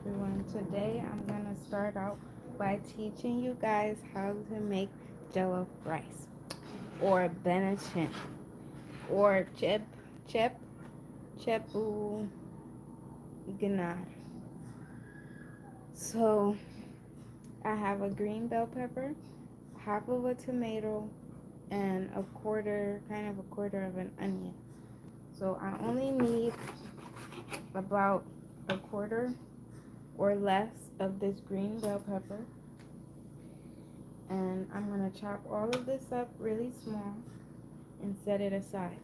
everyone. Today I'm gonna start out by teaching you guys how to make jollof rice or benachin or chip chepu ganar. So I have a green bell pepper, half of a tomato, and a quarter of an onion. So I only need about a quarter or less of this green bell pepper, and I'm going to chop all of this up really small and set it aside.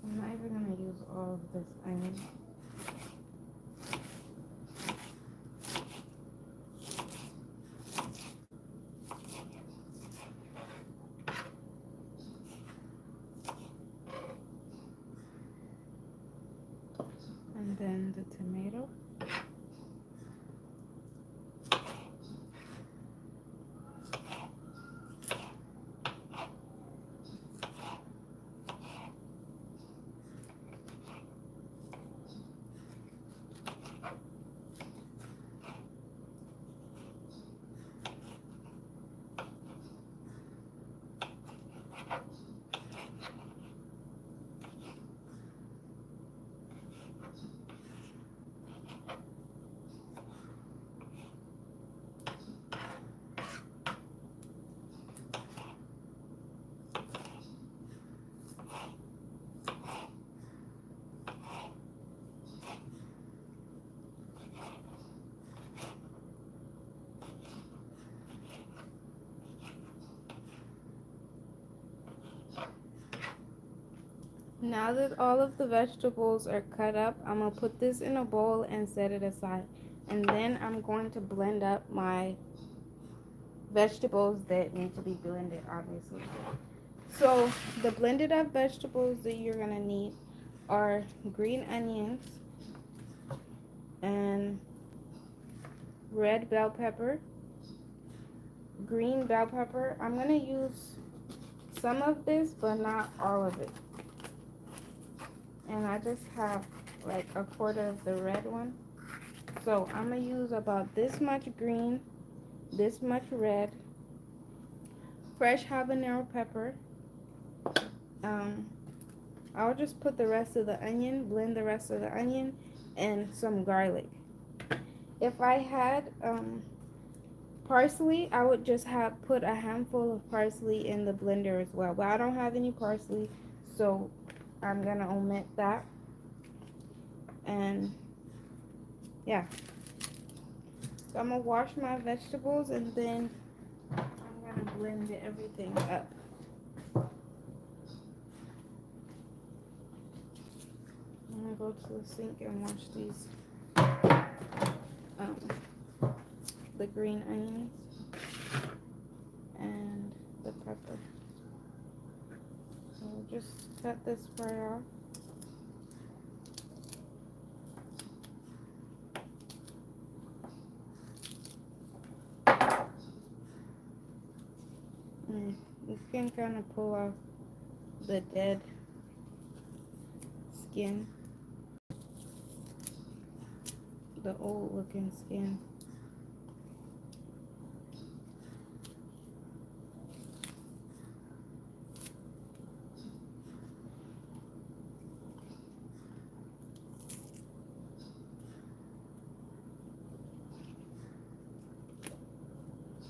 I'm not even going to use all of this onion. And then the tomato. Now that all of the vegetables are cut up, I'm going to put this in a bowl and set it aside. And then I'm going to blend up my vegetables that need to be blended, obviously. So the blended up vegetables that you're going to need are green onions and red bell pepper, green bell pepper. I'm going to use some of this, but not all of it. And I just have like a quarter of the red one. So I'm going to use about this much green, this much red, fresh habanero pepper. I'll just put the rest of the onion, blend the rest of the onion, and some garlic. If I had parsley, I would just have put a handful of parsley in the blender as well. But I don't have any parsley, so I'm going to omit that. And yeah. So I'm going to wash my vegetables and then I'm going to blend everything up. I'm going to go to the sink and wash these, the green onions and the pepper. So we'll just cut this part off. And you can kind of pull off the dead skin, the old looking skin.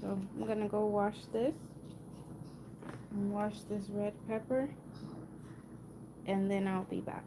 So I'm gonna go wash this and wash this red pepper and then I'll be back.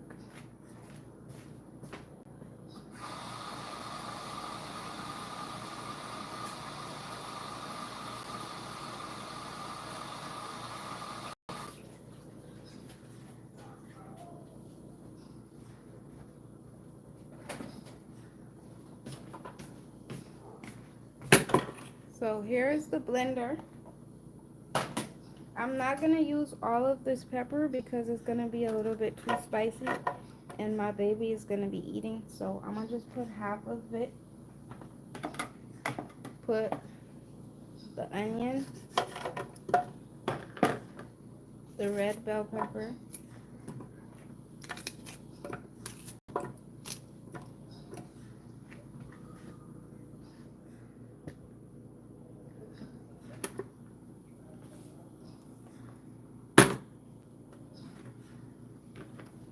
So here's the blender. I'm not going to use all of this pepper because it's going to be a little bit too spicy and my baby is going to be eating. So I'm going to just put half of it. Put the onion, the red bell pepper,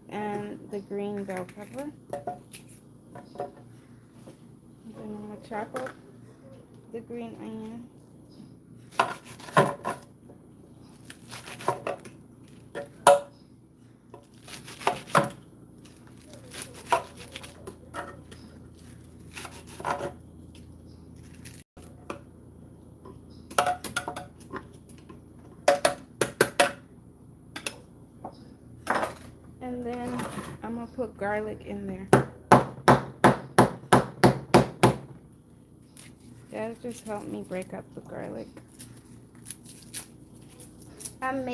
and the green bell pepper. Then I'm going to chop up the green onion. And then I'm going to put garlic in there. That'll just help me break up the garlic. I'm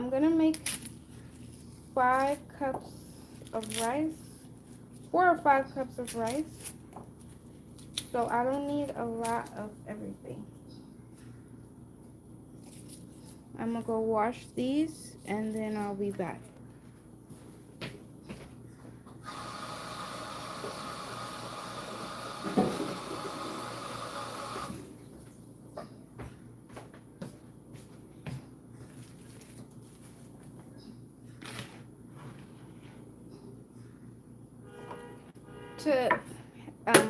gonna make 5 cups of rice, 4 or 5 cups of rice. So I don't need a lot of everything. I'm gonna go wash these and then I'll be back. To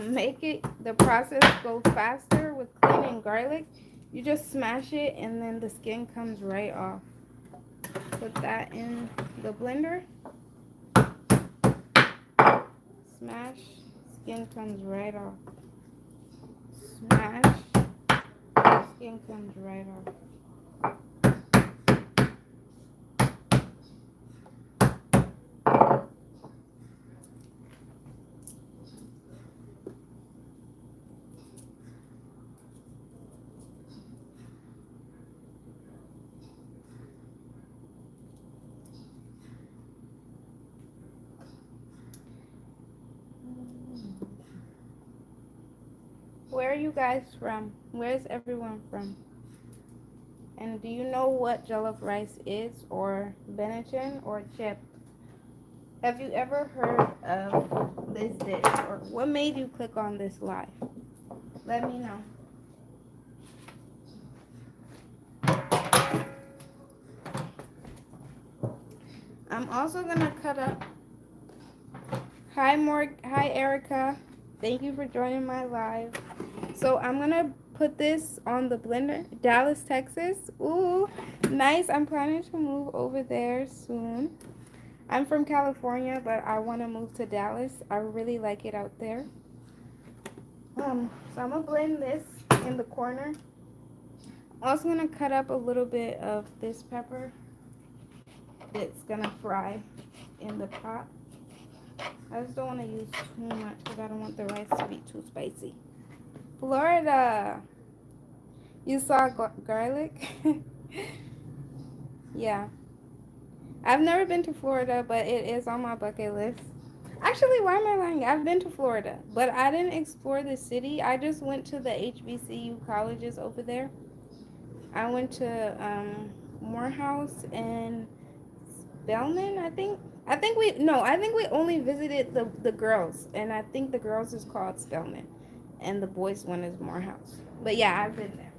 make the process go faster with cleaning garlic, you just smash it and then the skin comes right off. Put that in the blender. Smash, skin comes right off. Smash, skin comes right off. Where are you guys from? Where's everyone from? And do you know what jollof rice is, or benichin, or chip? Have you ever heard of this dish, or what made you click on this live? Let me know. I'm also gonna cut up. Hi Erica. Thank you for joining my live. So I'm gonna put this on the blender. Dallas, Texas. Ooh, nice. I'm planning to move over there soon. I'm from California, but I want to move to Dallas. I really like it out there. So I'm gonna blend this in the corner. Also gonna cut up a little bit of this pepper. It's gonna fry in the pot. I just don't want to use too much because I don't want the rice to be too spicy. Florida. You saw garlic? Yeah. I've never been to Florida, but it is on my bucket list. Actually, why am I lying? I've been to Florida, but I didn't explore the city. I just went to the HBCU colleges over there. I went to Morehouse and Spelman, I think. I think we only visited the girls, and I think the girls is called Spelman, and the boys one is Morehouse. But yeah, I've been there.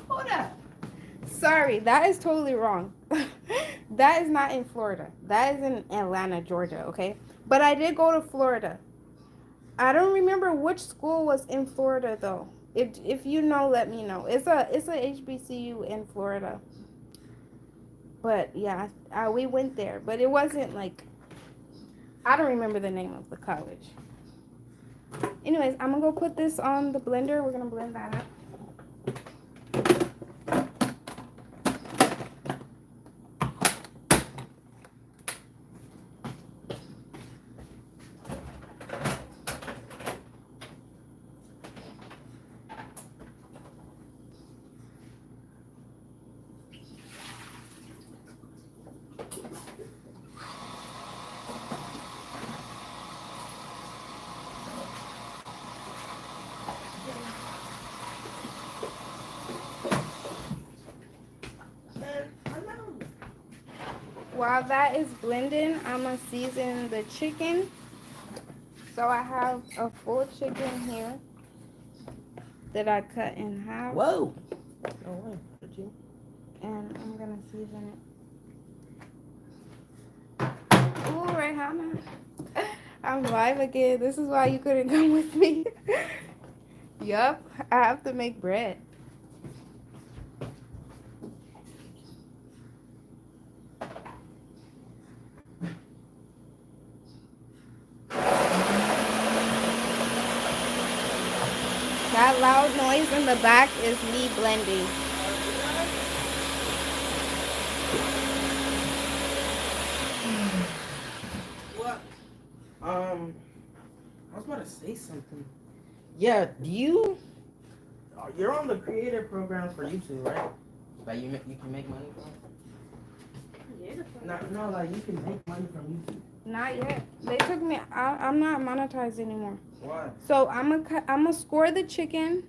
Hold up. Sorry, that is totally wrong. That is not in Florida. That is in Atlanta, Georgia, okay? But I did go to Florida. I don't remember which school was in Florida though. If you know, let me know. It's a HBCU in Florida. But yeah, we went there, but it wasn't like, I don't remember the name of the college. Anyways, I'm gonna go put this on the blender. We're gonna blend that up. While that is blending, I'm gonna season the chicken. So I have a full chicken here that I cut in half. Whoa! No way. Did you? And I'm gonna season it. Ooh, Rihanna. I'm live again. This is why you couldn't come with me. Yup, I have to make bread. That loud noise in the back is me blending. What? I was about to say something. Yeah, you're on the creator program for YouTube, right? Like you can make money from it? Yeah. No, like you can make money from YouTube. Not yet. They took me. I'm not monetized anymore. Why? So I'm gonna score the chicken.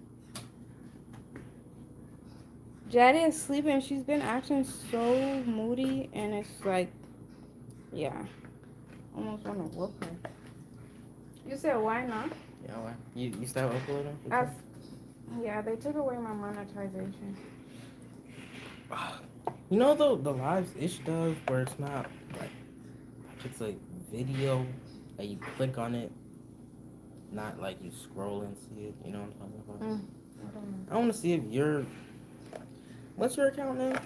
Jaddy is sleeping. She's been acting so moody, and it's like, yeah, almost wanna whoop her. You said why not? Yeah, why? You start uploading? Yeah, they took away my monetization. You know the lives Ish does where it's not like it's a video that you click on it, not like you scroll and see it. You know what I'm talking about? I don't know. I want to see if you're. What's your account name?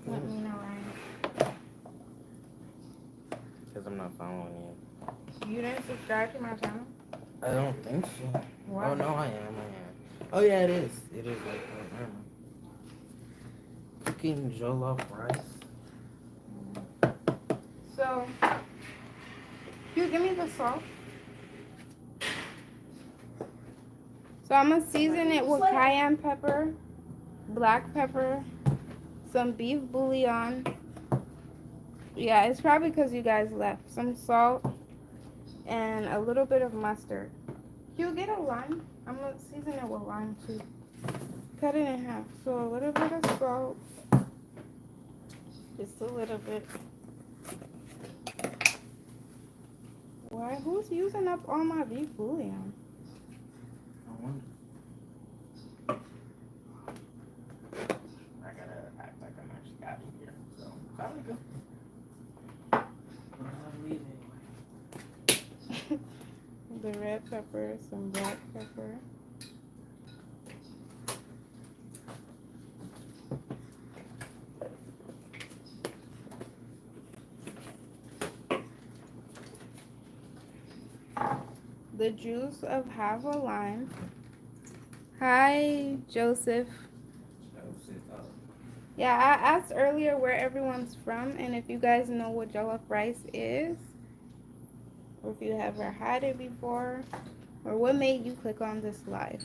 Let me know, Ryan. Because I'm not following you. You didn't subscribe to my channel? I don't think so. Why? Oh no, I am. Oh yeah, it is. It is like cooking jollof rice. So, you give me the salt. So I'm gonna season it with cayenne pepper, black pepper, some beef bouillon. Yeah, it's probably because you guys left. Some salt and a little bit of mustard. You get a lime. I'm gonna season it with lime too. Cut it in half. So a little bit of salt. Just a little bit. Why? Who's using up all my beef bouillon? I wonder. I gotta act like I'm actually out of here. So probably good. The red pepper, some black pepper. The juice of half a lime. Hi, Joseph. Yeah, I asked earlier where everyone's from and if you guys know what jollof rice is, or if you ever had it before, or what made you click on this live.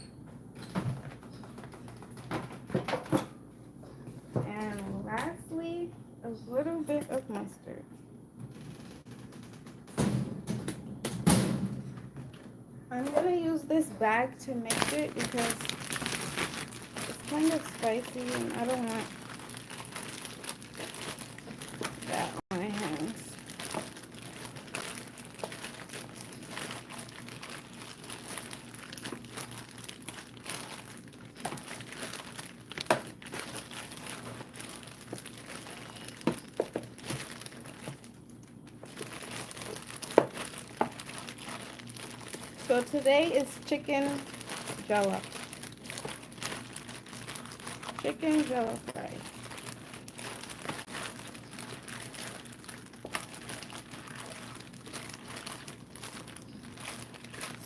And lastly, a little bit of mustard. I'm gonna use this bag to mix it because it's kind of spicy and I don't want that on my hands. So today is chicken jollof. Chicken jollof rice.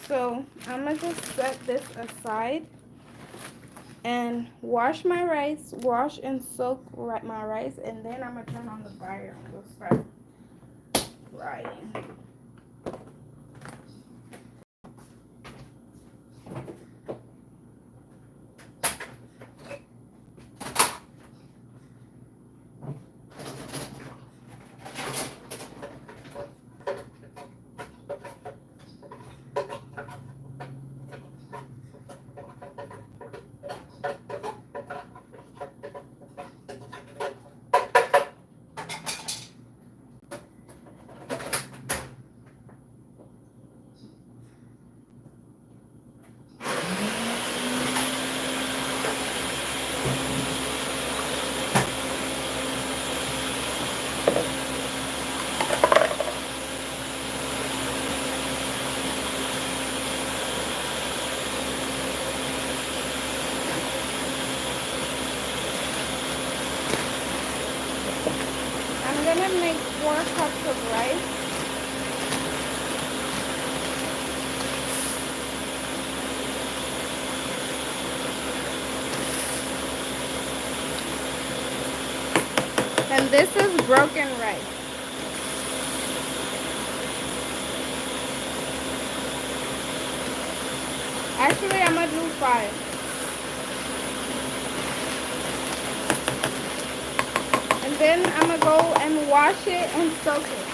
So I'm gonna just set this aside and wash my rice, wash and soak my rice, and then I'm gonna turn on the fire and we'll start frying. I'm gonna make 4 cups of rice. And this is broken rice. Actually, I'm gonna do 5. And then I'm gonna go and wash it and soak it.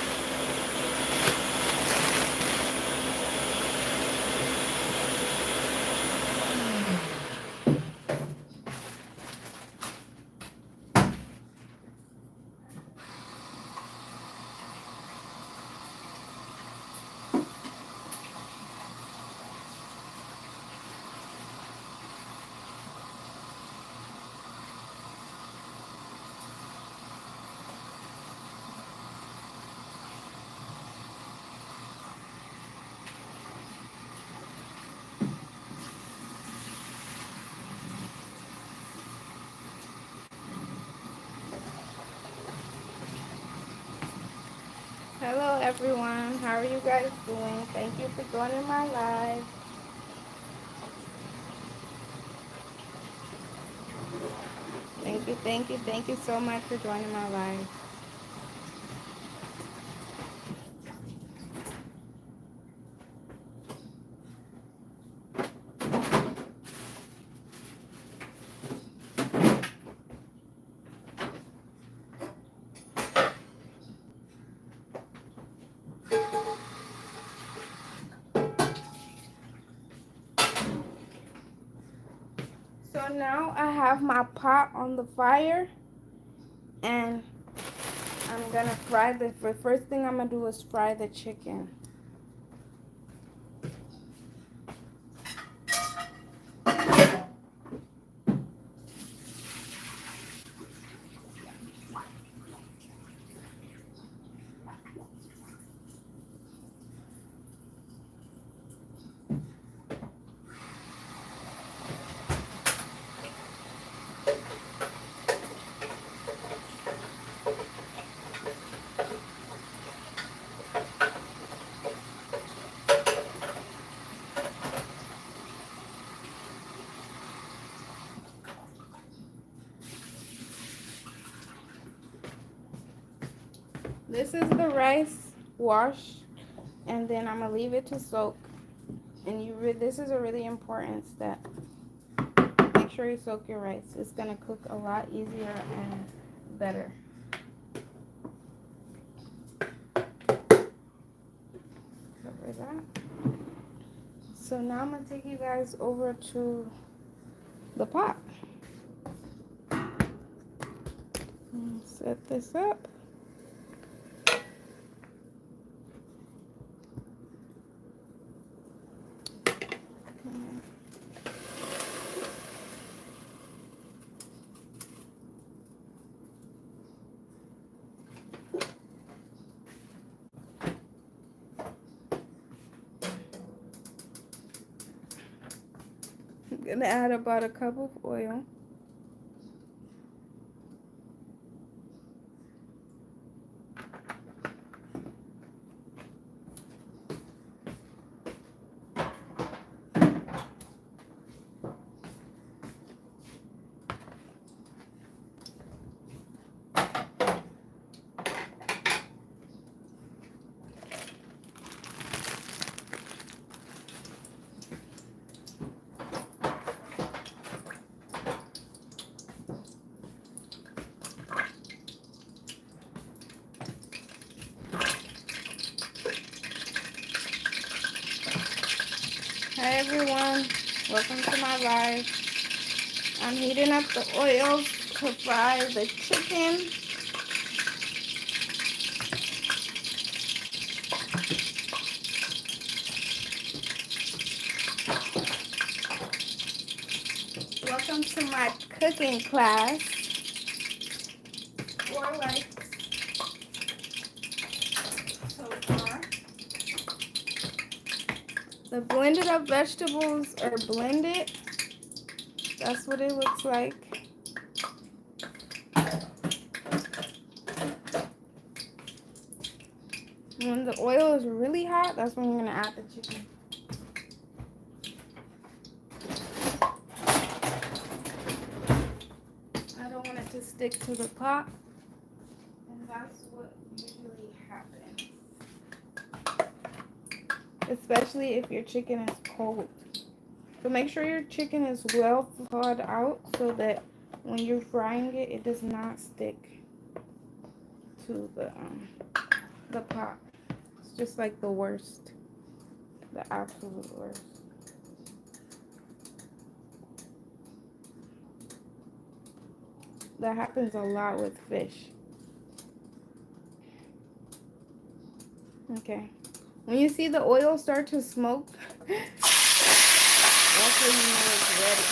Hello everyone, how are you guys doing? Thank you for joining my live. Thank you so much for joining my live. So now I have my pot on the fire and I'm gonna fry the first thing I'm gonna do is fry the chicken. This is the rice wash, and then I'm gonna leave it to soak. And this is a really important step. Make sure you soak your rice. It's gonna cook a lot easier and better. Cover that. So now I'm gonna take you guys over to the pot. Set this up. I'm gonna add about a cup of oil. everyone, welcome to my live. I'm heating up the oil to fry the chicken. Welcome to my cooking class. 4 likes so far. The blended up vegetables are blended. That's what it looks like. When the oil is really hot, that's when you're gonna add the chicken. I don't want it to stick to the pot, and that's what usually happens. Especially if your chicken is cold. So make sure your chicken is well thawed out so that when you're frying it, it does not stick to the pot. It's just like the worst, the absolute worst. That happens a lot with fish. Okay. When you see the oil start to smoke, that's when you know it's ready.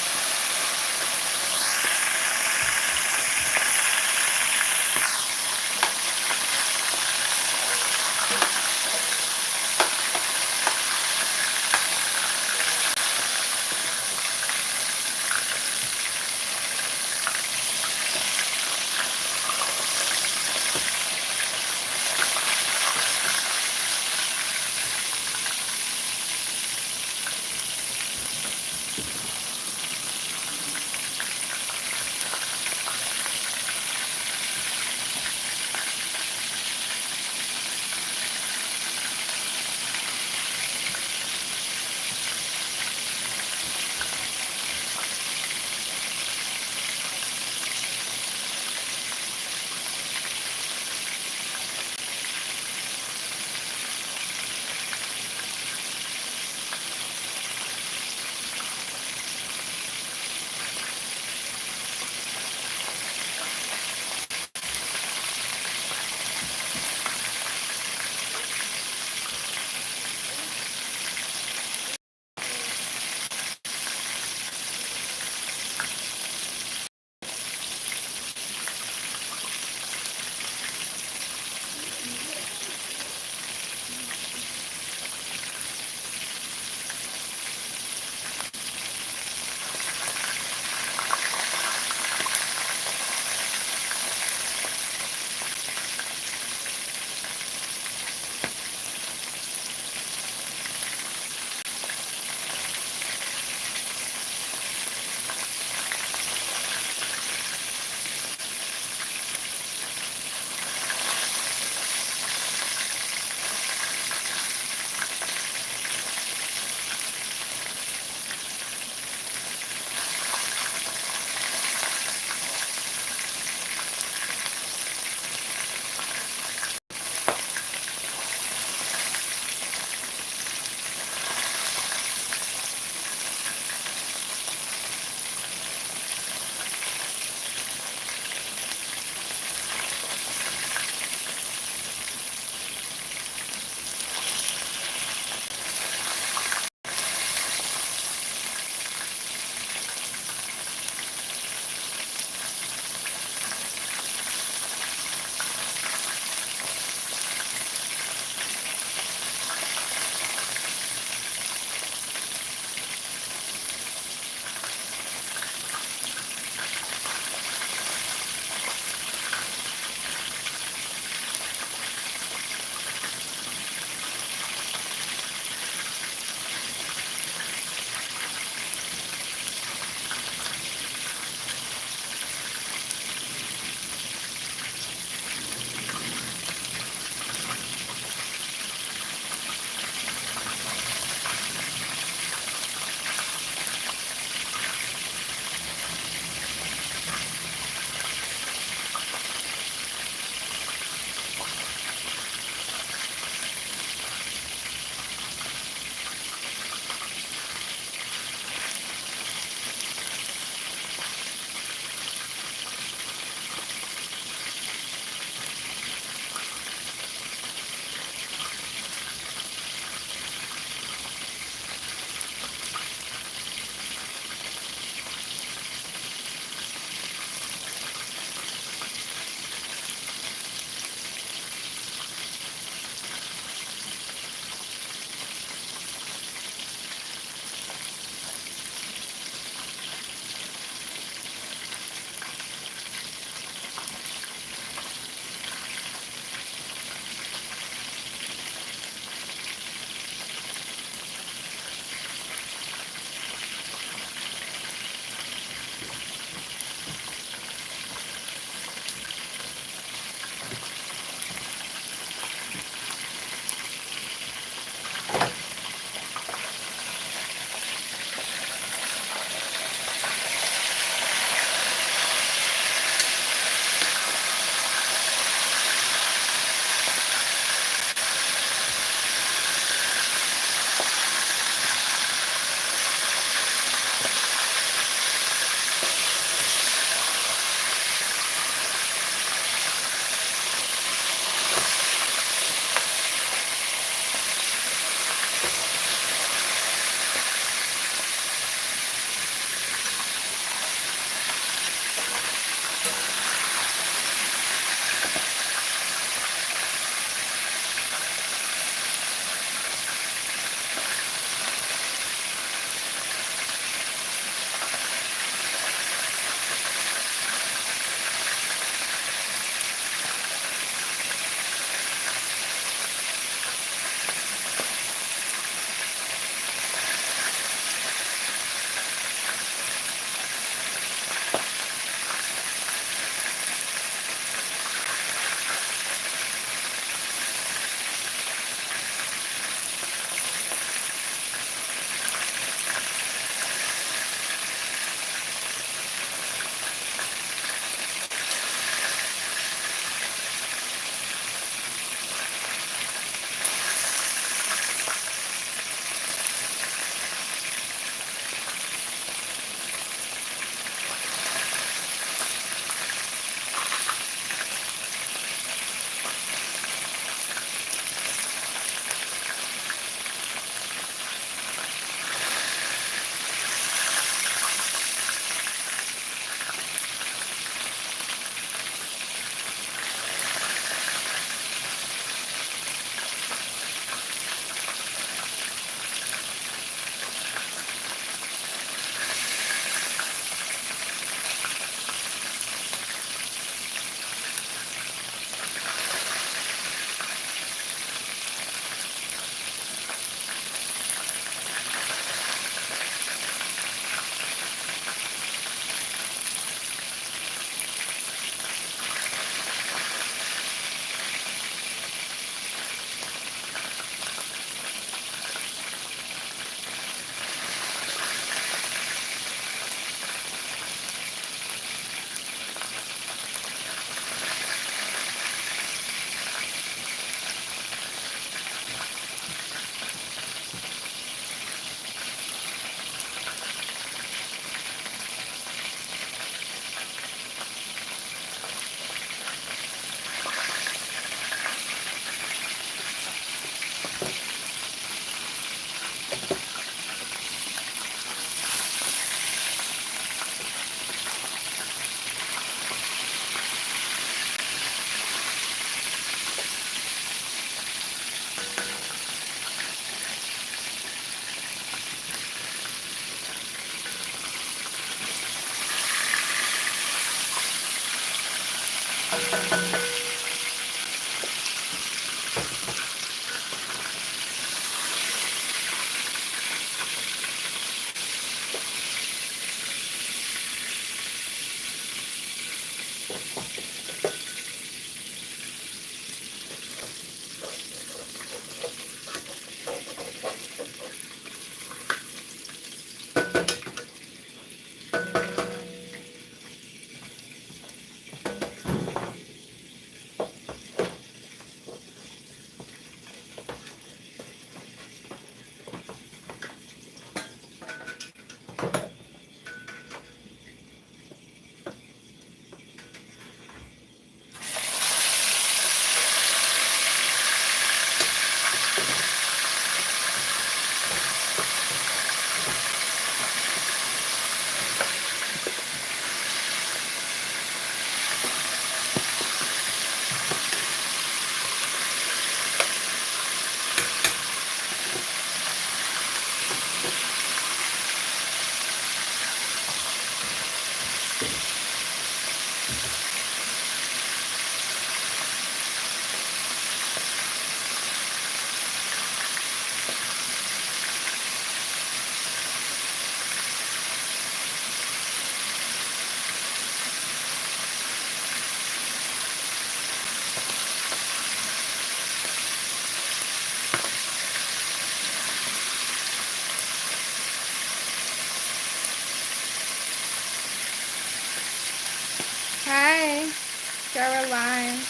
Caroline.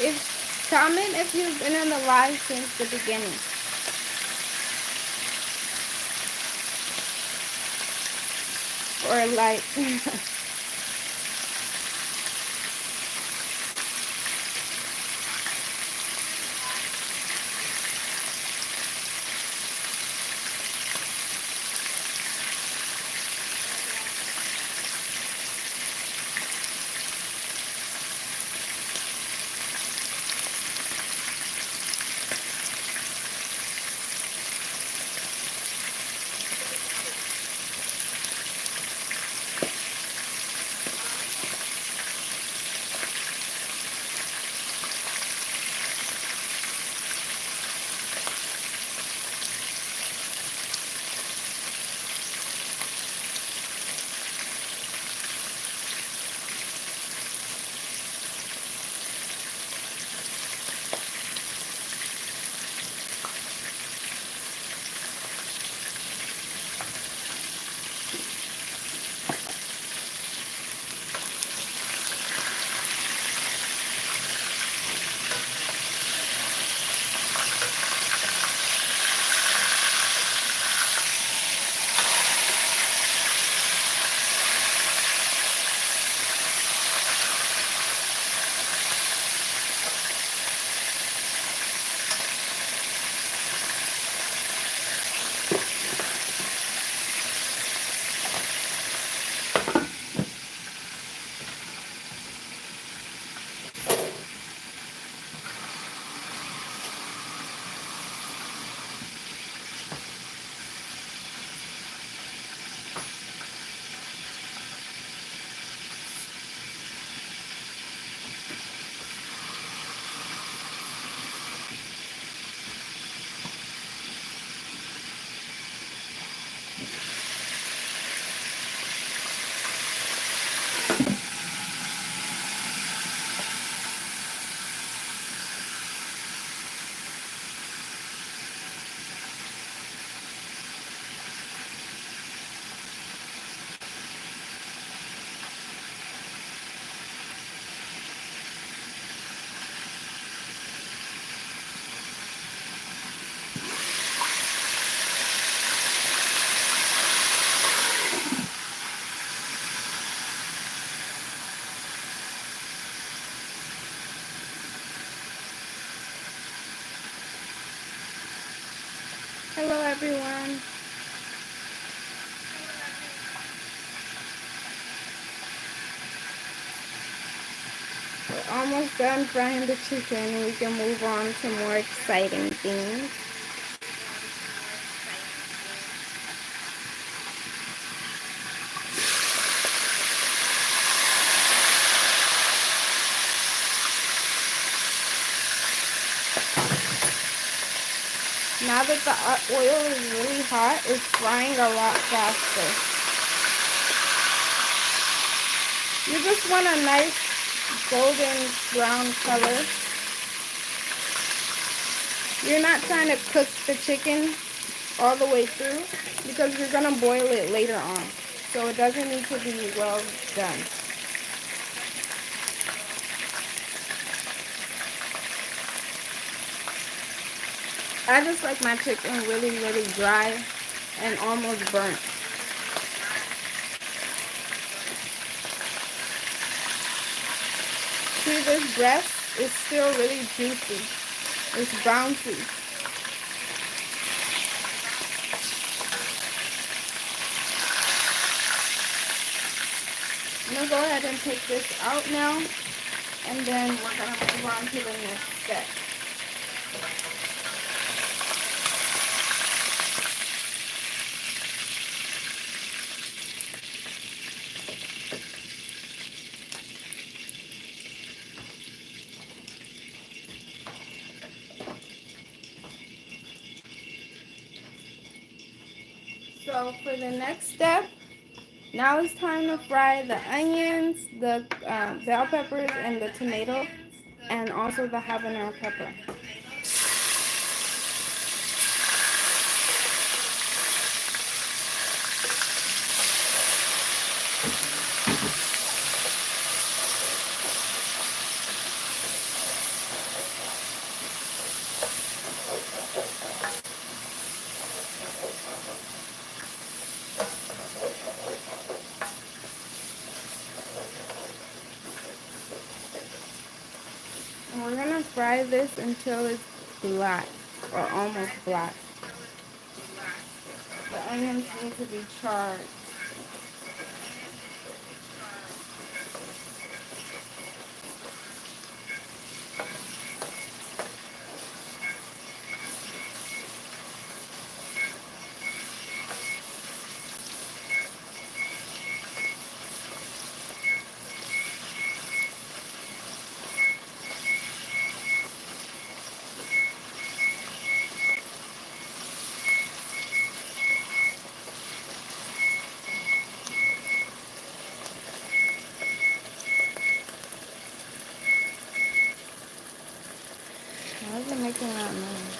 If comment if you've been in the live since the beginning. Or like hello everyone. We're almost done frying the chicken. We can move on to more exciting things. Now that the oil is really hot, it's frying a lot faster. You just want a nice golden brown color. You're not trying to cook the chicken all the way through because you're going to boil it later on. So it doesn't need to be well done. I just like my chicken really, really dry and almost burnt. See, this breast is still really juicy. It's bouncy. I'm going to go ahead and take this out now, and then we're going to move on to the next step. So for the next step, now it's time to fry the onions, the bell peppers, and the tomato, and also the habanero pepper. fry this until it's black or almost black. The onions need to be charred. Why is it making that noise?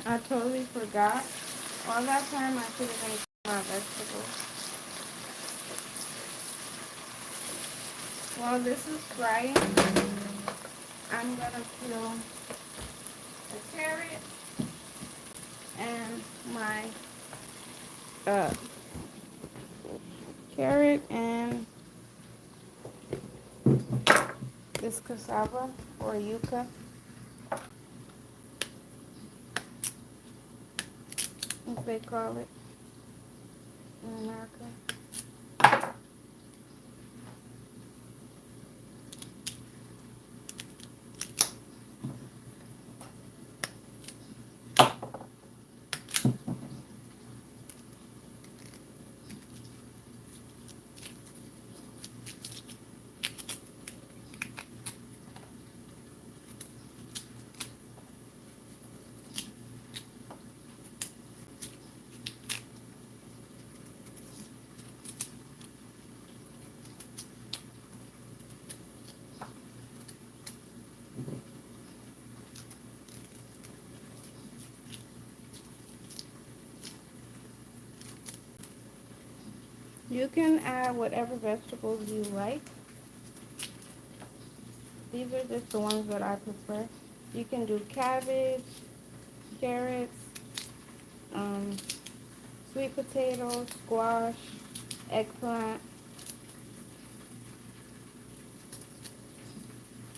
I totally forgot. All that time I should have been cooking my vegetables. While this is frying, I'm gonna peel a carrot and my uh, carrot and this cassava or yuca, as they call it in America. You can add whatever vegetables you like. These are just the ones that I prefer. You can do cabbage, carrots, um, sweet potatoes, squash, eggplant.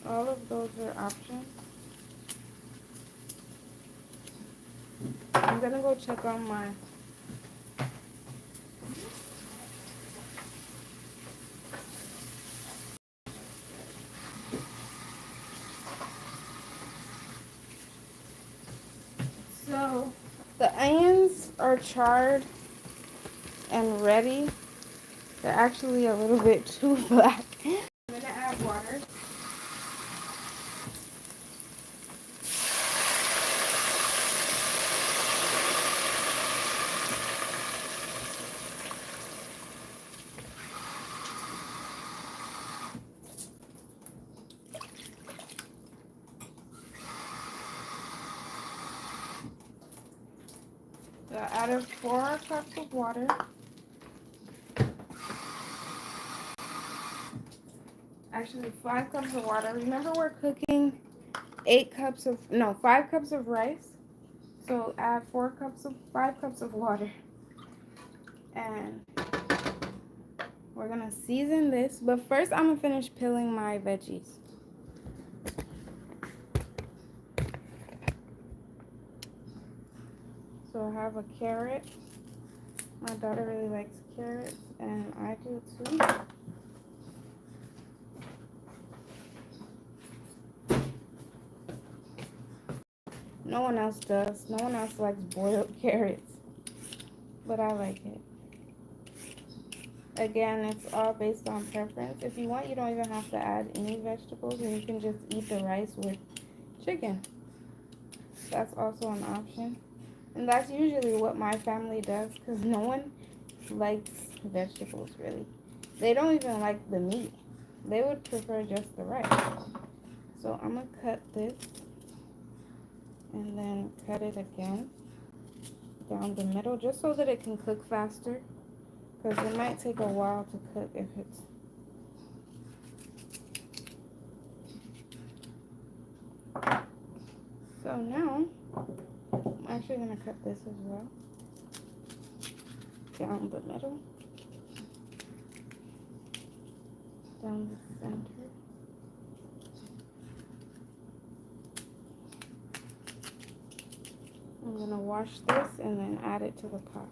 All of those are options. I'm gonna go check on my so the onions are charred and ready. They're actually a little bit too black. I'm gonna add water. So I added 4 cups of water. Actually, 5 cups of water. Remember, we're cooking 5 cups of rice. So add 5 cups of water. And we're gonna season this. But first, I'm gonna finish peeling my veggies. So I have a carrot. My daughter really likes carrots, and I do too. No one else does. No one else likes boiled carrots, but I like it. Again, it's all based on preference. If you want, you don't even have to add any vegetables, and you can just eat the rice with chicken. That's also an option. And that's usually what my family does, because no one likes vegetables, really. They don't even like the meat. They would prefer just the rice. So I'm going to cut this and then cut it again down the middle, just so that it can cook faster, because it might take a while to cook if it's... So now, I'm actually going to cut this as well, down the middle, down the center. I'm going to wash this and then add it to the pot.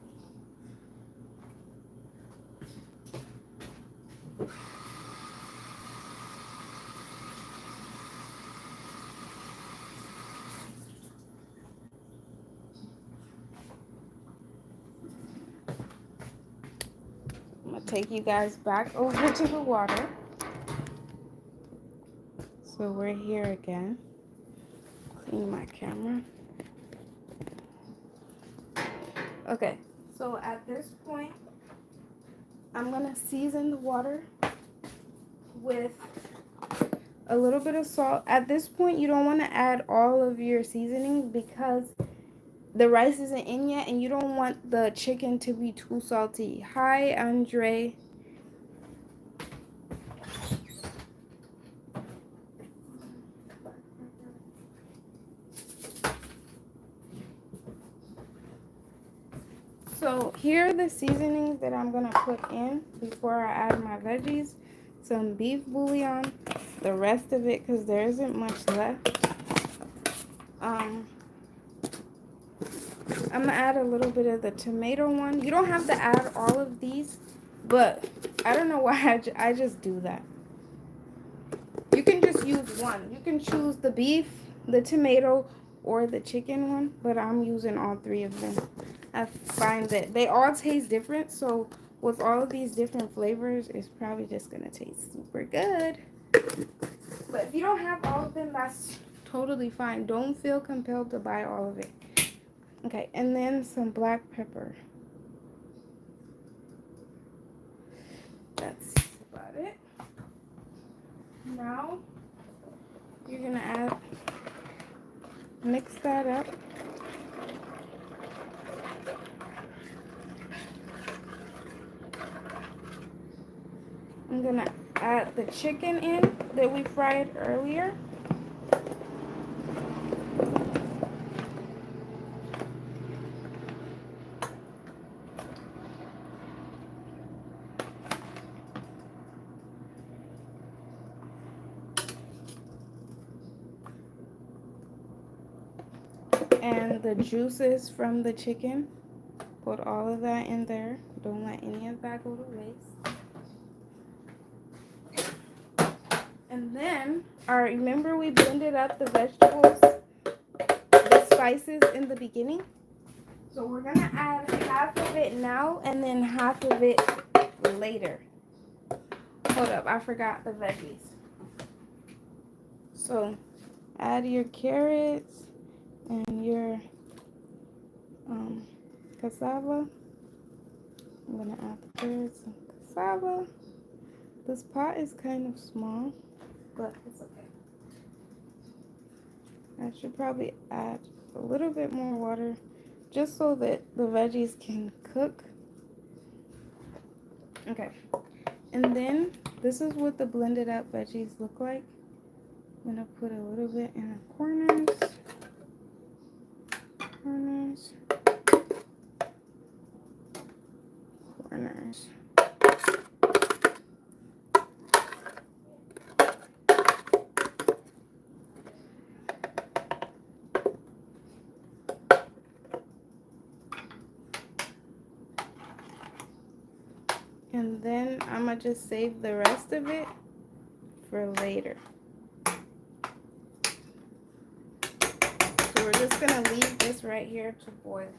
I'm going to take you guys back over to the water. So we're here again. Clean my camera. Okay, so at this point, I'm going to season the water with a little bit of salt. At this point, you don't want to add all of your seasoning because the rice isn't in yet, and you don't want the chicken to be too salty. Hi, Andre. So here are the seasonings that I'm going to put in before I add my veggies. Some beef bouillon, the rest of it because there isn't much left. I'm going to add a little bit of the tomato one. You don't have to add all of these, but I don't know why I just do that. You can just use one. You can choose the beef, the tomato, or the chicken one, but I'm using all three of them. I find that they all taste different, so with all of these different flavors, it's probably just going to taste super good. But if you don't have all of them, that's totally fine. Don't feel compelled to buy all of it. Okay, and then some black pepper. That's about it. Now, you're going to mix that up. I'm going to add the chicken in that we fried earlier. And the juices from the chicken. Put all of that in there. Don't let any of that go to waste. And then, remember we blended up the vegetables, the spices in the beginning? So we're going to add half of it now and then half of it later. Hold up, I forgot the veggies. So, add your carrots and your cassava. I'm going to add the carrots and cassava. This pot is kind of small, but it's okay. I should probably add a little bit more water just so that the veggies can cook. Okay. And then this is what the blended up veggies look like. I'm going to put a little bit in the corners. Corners. And then I'm going to just save the rest of it for later. So we're just going to leave this right here to boil.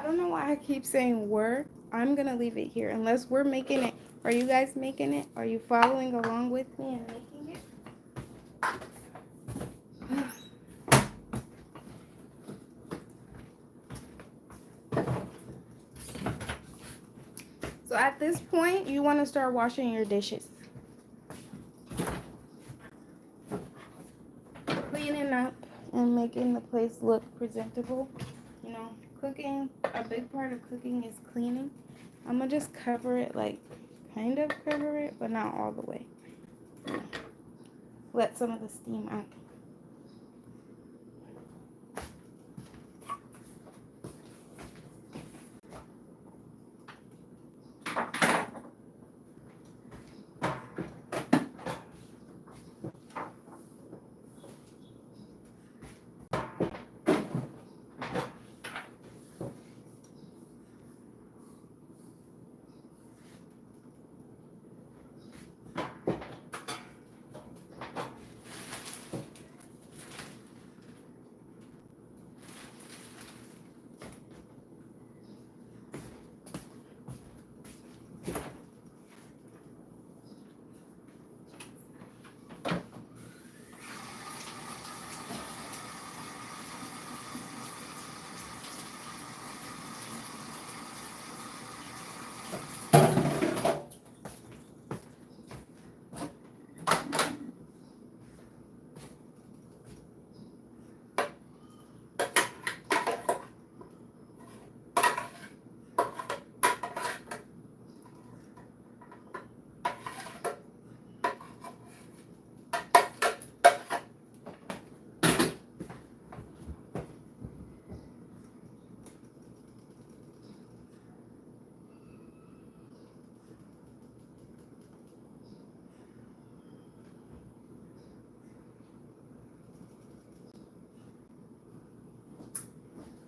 don't know why I keep saying we're. I'm gonna leave it here unless we're making it. Are you guys making it? Are you following along with me and making it? So at this point, you want to start washing your dishes. Cleaning up and making the place look presentable. You know, cooking, a big part of cooking is cleaning. I'm going to just cover it, like, kind of cover it, but not all the way. Let some of the steam out.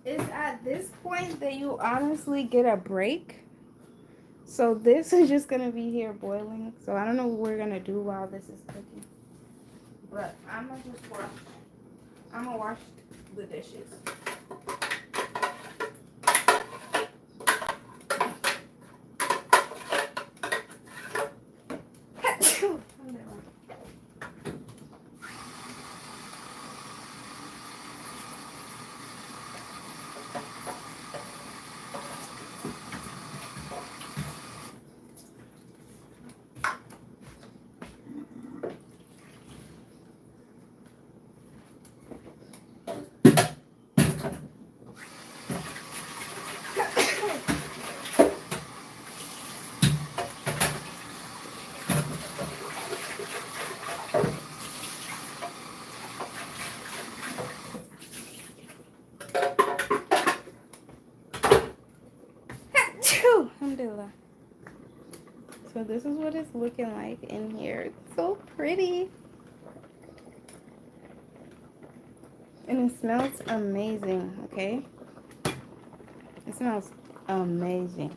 It's at this point that you honestly get a break. So this is just going to be here boiling. So I don't know what we're going to do while this is cooking. But I'm going to just wash. I'm going to wash the dishes. Alhamdulillah. So this is what it's looking like in here. It's so pretty. And it smells amazing, okay? It smells amazing.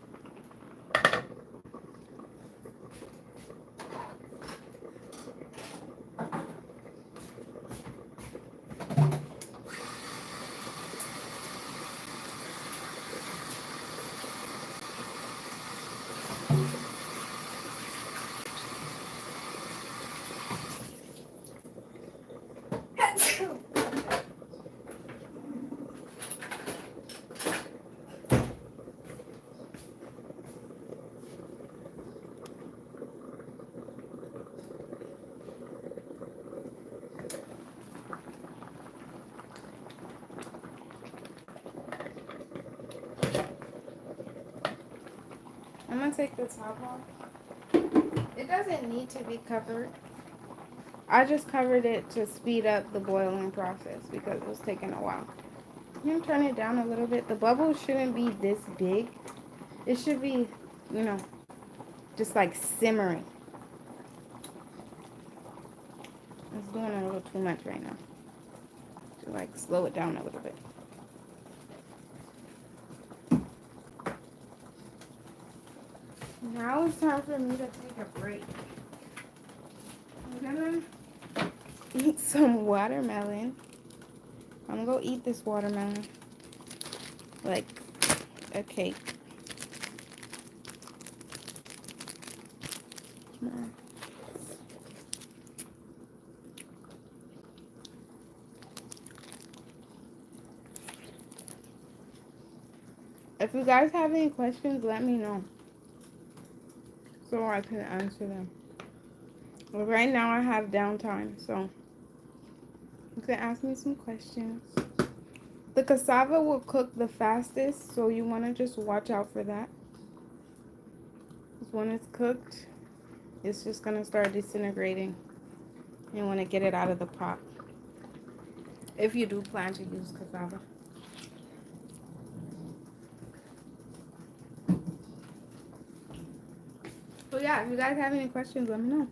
I'm gonna take the top off. It doesn't need to be covered. I just covered it to speed up the boiling process because it was taking a while. You can turn it down a little bit. The bubbles shouldn't be this big. It should be, you know, just like simmering. It's doing a little too much right now. To like slow it down a little bit. Now it's time for me to take a break. I'm gonna eat some watermelon. I'm gonna go eat this watermelon. Like a cake. If you guys have any questions, let me know so I can answer them. But right now I have downtime, so you can ask me some questions. The cassava will cook the fastest, so you want to just watch out for that. Because when it's cooked, it's just going to start disintegrating. You want to get it out of the pot if you do plan to use cassava. So yeah, if you guys have any questions, let me know.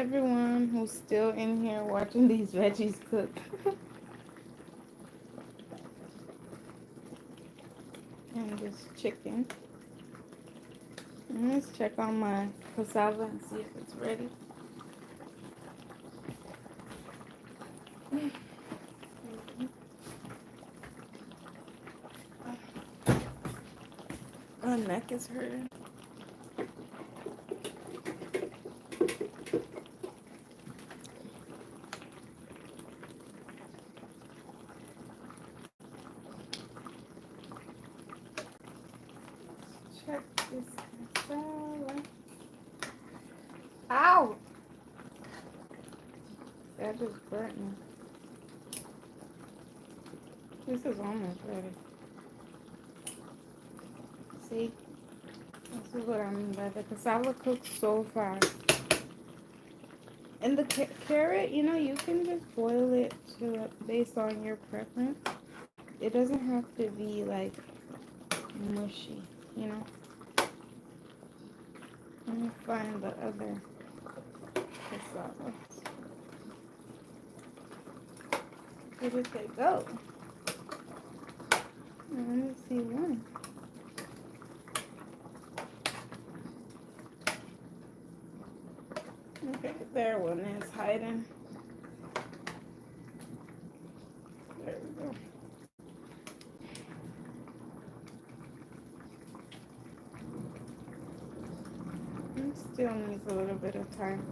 everyone who's still in here watching these veggies cook. And this chicken. And let's check on my cassava and see if it's ready. My neck is hurting. Check this cassava. Ow! That just burnt me. This is almost ready. See? This is what I mean by the cassava cooks so fast. And the carrot, you know, you can just boil it to based on your preference. It doesn't have to be like mushy, you know. Let me find the other cassava. Where did they go? I only see one. Okay, there one is hiding. There we go. It still needs a little bit of time.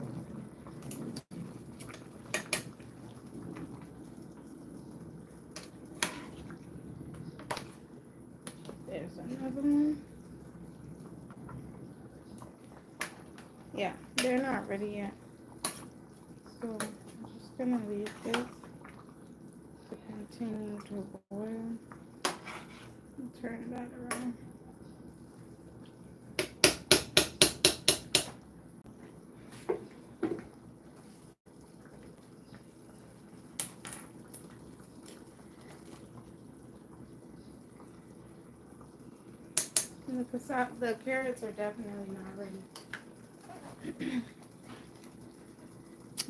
There's another one. Yeah, they're not ready yet. So I'm just gonna leave this to continue to boil. And turn that around. The carrots are definitely not ready.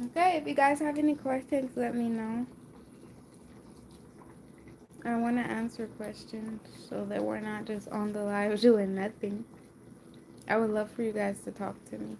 Okay, if you guys have any questions, let me know. I want to answer questions so that we're not just on the live doing nothing. I would love for you guys to talk to me.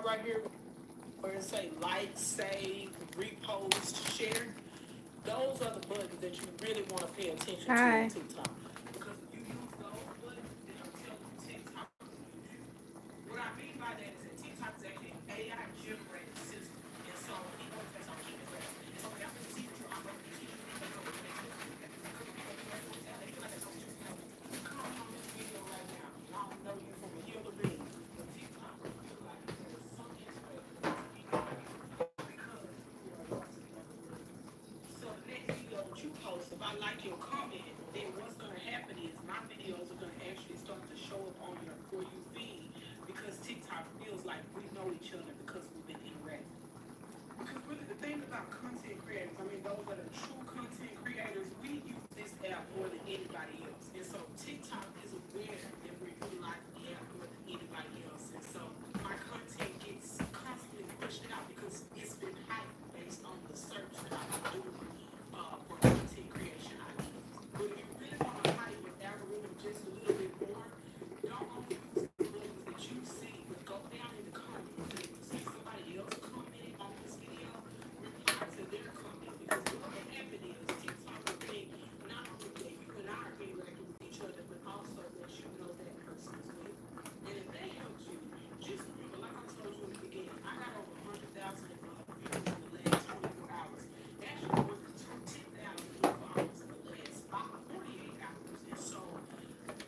right here where it say like, save, repost, share. Those are the buttons that you really want to pay attention to on Hi. TikTok. Because if you use those buttons, then I'm telling you, TikTok will use you. What I mean by that is that TikTok is actually an AI generated system. And so it knows that's how keep it ready. And so after the see that you're operating the team, they know what makes it. Because when people do that, they feel like that's what you know. You come on this video right now, and I don't know you from a hill to bed, but TikTok will feel like there's some aspect of this video because you are watching the. So the next video that you post, if I like your comment, then what's going to happen is my videos are going to actually start to show up on your For You feed because TikTok feels like we know each other because we've been interacting. Because really the thing about content creators, I mean those that are true content creators, we use this app more than anybody else. And so TikTok is aware that we're utilizing the app more than anybody else. And so my content gets constantly pushed out because it's been hyped based on the search that I've been doing for content creation ideas. But if you really want to hype your algorithm just a little bit more, don't only use the buttons that you see, but go down in the comments and if you see somebody else commenting on this video, reply to their comment because what will happen is TikTok will think not only that you and I are interacting with each other, but also that you know that person as well. And if they helped you, just remember, like I told you in the beginning, I got over 100,000 views in the last 24 hours. Actually, more than 10,000 new followers in the last 48 hours. And so,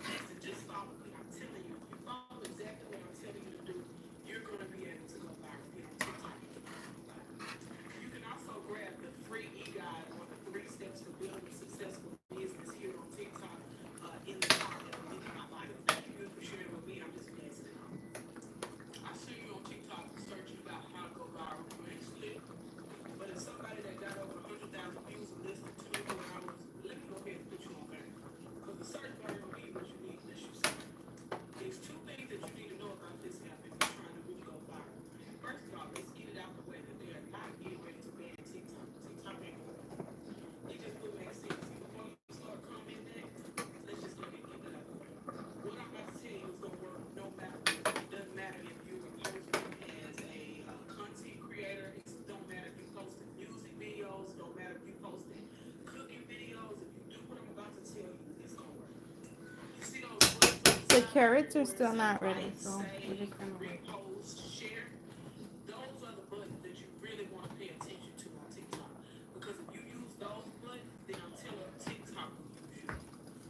listen, just follow me. I'm telling you, if you follow exactly what I'm telling you to do, you're going to be able to go viral. Get on TikTok. You can also grab the free e-guide on the 3 steps for building a successful business here on TikTok in the top at the link in my bio. Thank you for sharing with me. I'm just passing it on. I see you on TikTok searching about how to go viral. You ain't slick. But as somebody that got over 100,000 views in less than 24 hours, let me go ahead and put you on game. Because the search bar will be what you need unless you see. There's 2 things that you need to know about this app if you're trying to really go viral. First of all, let's get it out the way that they are not getting ready to ban TikTok. TikTok ain't going to. It just wouldn't make sense. See, before you start commenting that, let's just go ahead and get that out the way. What I'm about to tell you is going to work no matter what. It doesn't matter if you're posting as a content creator. It don't matter if you're posting music videos. Don't matter if you're posting cooking videos. If you do what I'm about to tell you, it's going to work. You see those buttons on the The side carrots are where it still say not ready, like, so we're save, just gonna wait. repost, share? Those are the buttons that you really want to pay attention to on TikTok. Because if you use those buttons, then I'm telling you, TikTok will use you.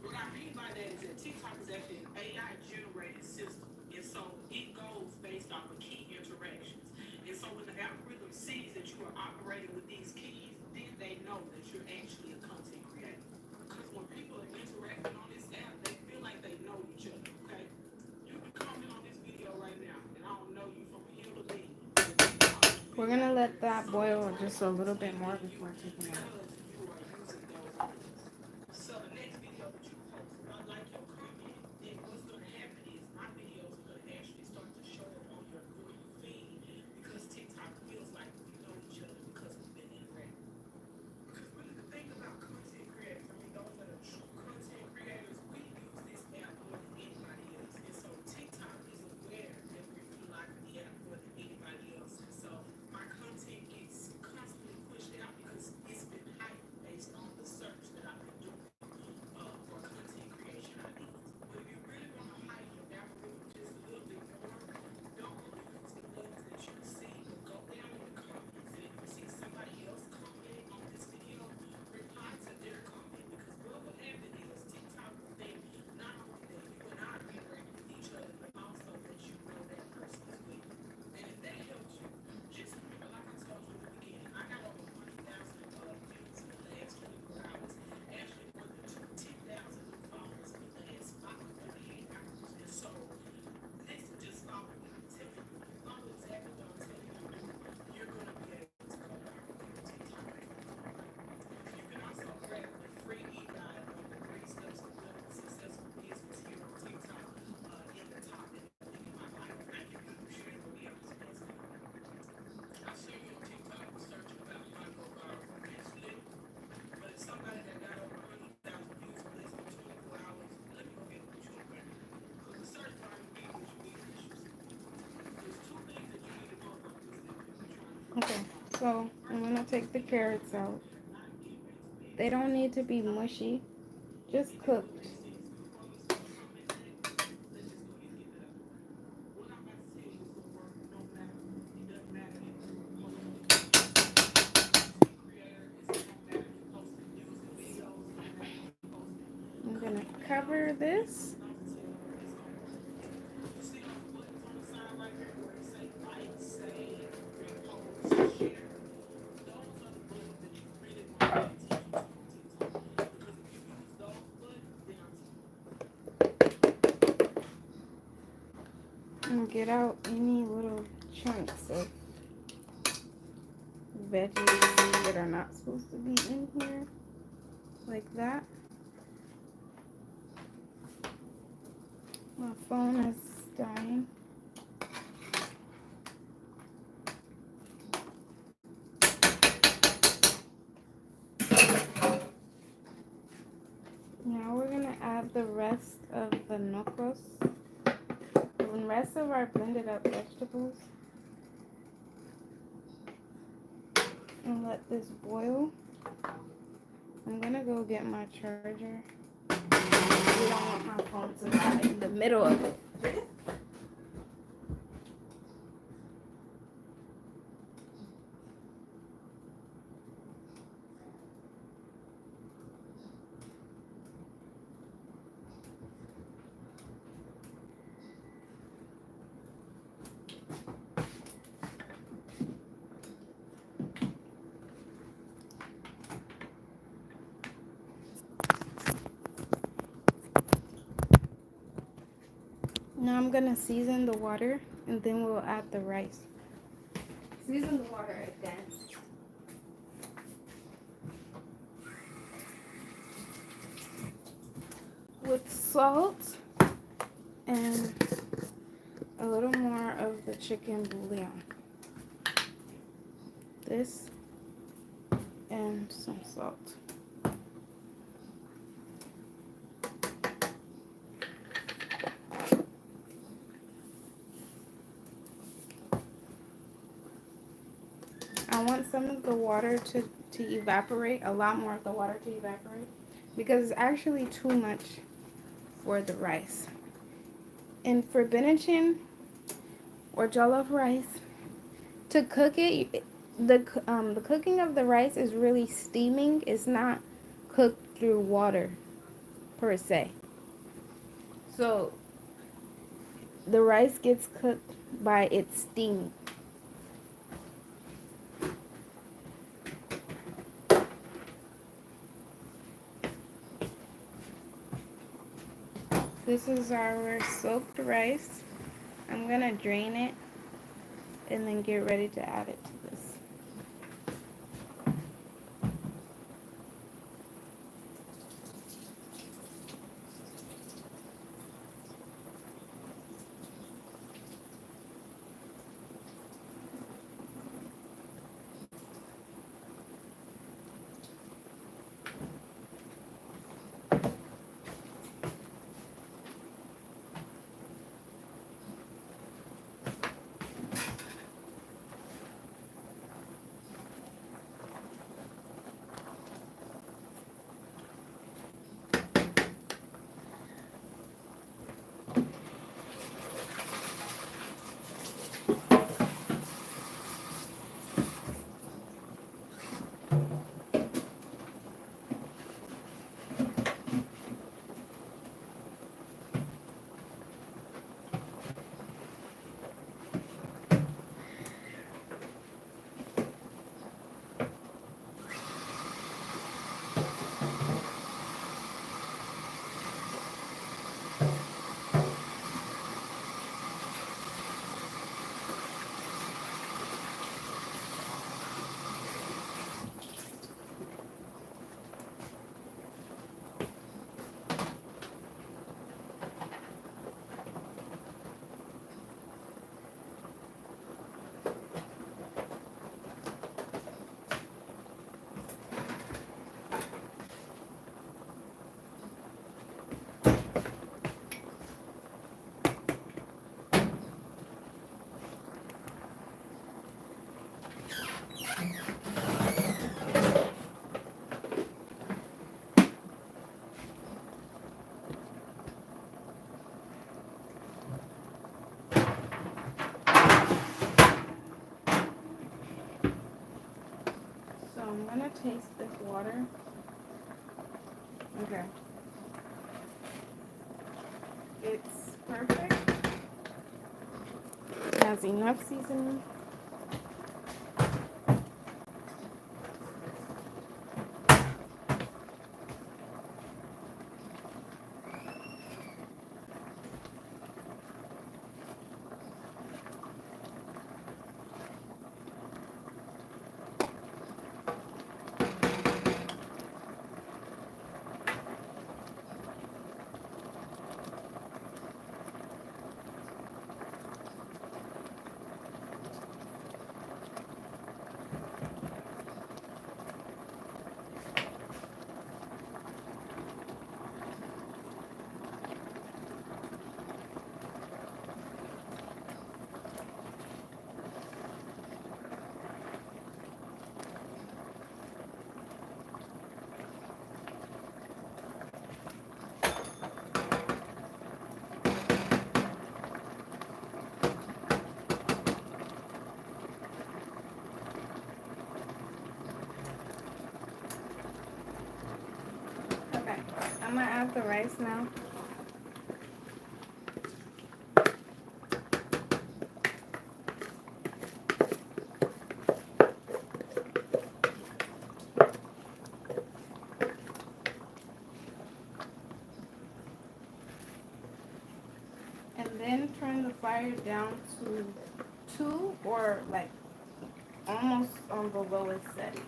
What I mean by that is that TikTok is actually an AI generated system. And so it goes based off of key interactions. And so when the algorithm sees that you are operating with these keys, then they know that you're actually a content creator. Because when people are interacting on this app, they feel like they know each other, okay? You can comment on this video right now, and I don't know you from a hill to bed. But TikTok will We're feel gonna like let there's that some boil just a interaction little bit between me more and you before taking it out. because you are using those buttons. So the next video that you post, if I like your comment, then what's going to happen is my videos are going to actually start to show up on your For You feed because TikTok feels like we know each other because we've been interacting. Because really the thing about content creators, I mean those that are true content creators, we use this app more than anybody else. And so TikTok is aware that we're utilizing the app more than anybody else. And so my content gets constantly pushed out because it's been hyped Okay, so I'm gonna take the carrots out. They don't need to be mushy, just cooked. I'm gonna cover this. And get out any little chunks of veggies that are not supposed to be in here, like that. My phone is dying. Now we're gonna add the rest of the nocos, the rest of our blended up vegetables, and let this boil. I'm gonna go get my charger. We don't want my phone to die in the middle of it. Now I'm gonna season the water and then we'll add the rice. Season the water again. With salt and a little more of the chicken bouillon. This and some salt. I want some of the water to evaporate, a lot more of the water to evaporate, because it's actually too much for the rice. And for Benachin or jollof rice, to cook it, the cooking of the rice is really steaming. It's not cooked through water per se. So the rice gets cooked by its steaming. This is our soaked rice. I'm gonna drain it and then get ready to add it to this. I'm gonna taste this water. Okay. It's perfect. It has enough seasoning. Okay. I'm gonna add the rice now. And then turn the fire down to 2 or like almost on the lowest setting.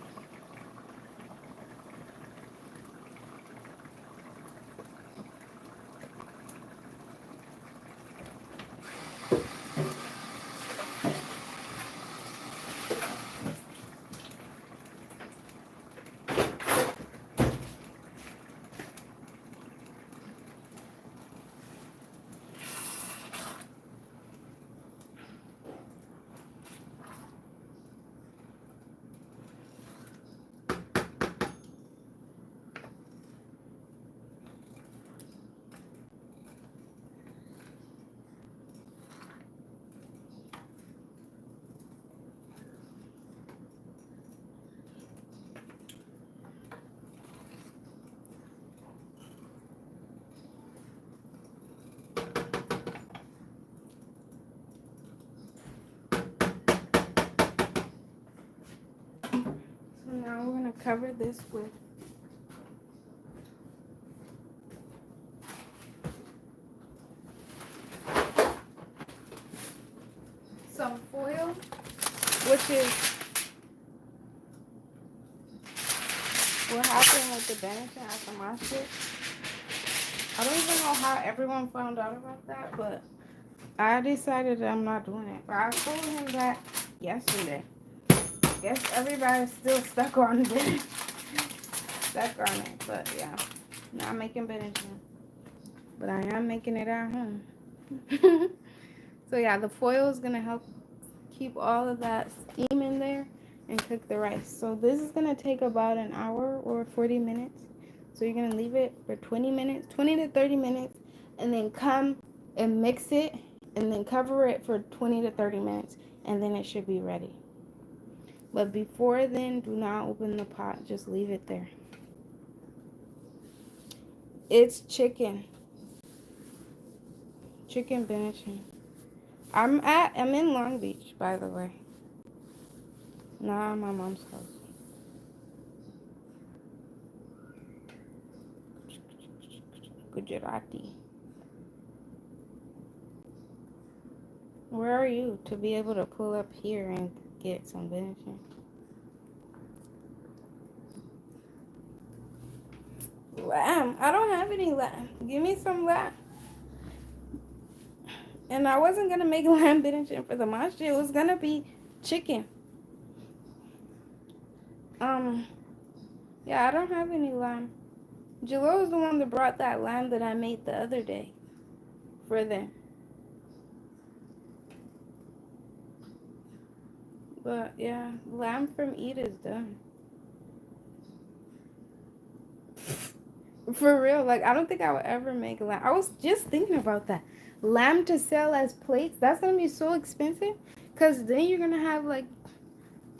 So now we're gonna cover this with some foil, which is what happened with the Benedict at the mosque. I don't even know how everyone found out about that, but I decided that I'm not doing it. But I told him that yesterday. Guess everybody's still stuck on it. Stuck on it, but yeah. Not making Benedict. But I am making it at home. So yeah, the foil is gonna help keep all of that steam in there and cook the rice. So this is gonna take about an hour or 40 minutes. So you're gonna leave it for 20 minutes, 20 to 30 minutes, and then come and mix it and then cover it for 20 to 30 minutes, and then it should be ready. But before then, do not open the pot, just leave it there. It's chicken Benedict. I'm in Long Beach, by the way. Not at my mom's house. Gujarati. Where are you to be able to pull up here and get some Benedict? Lamb. I don't have any lamb. Give me some lamb. And I wasn't gonna make lamb Benedict for the masjid. It was gonna be chicken. Yeah, I don't have any lamb. Jollof was the one that brought that lamb that I made the other day for them. But yeah, lamb from Eid is done. For real, like I don't think I would ever make lamb. I was just thinking about that. Lamb to sell as plates, that's gonna be so expensive. Cause then you're gonna have like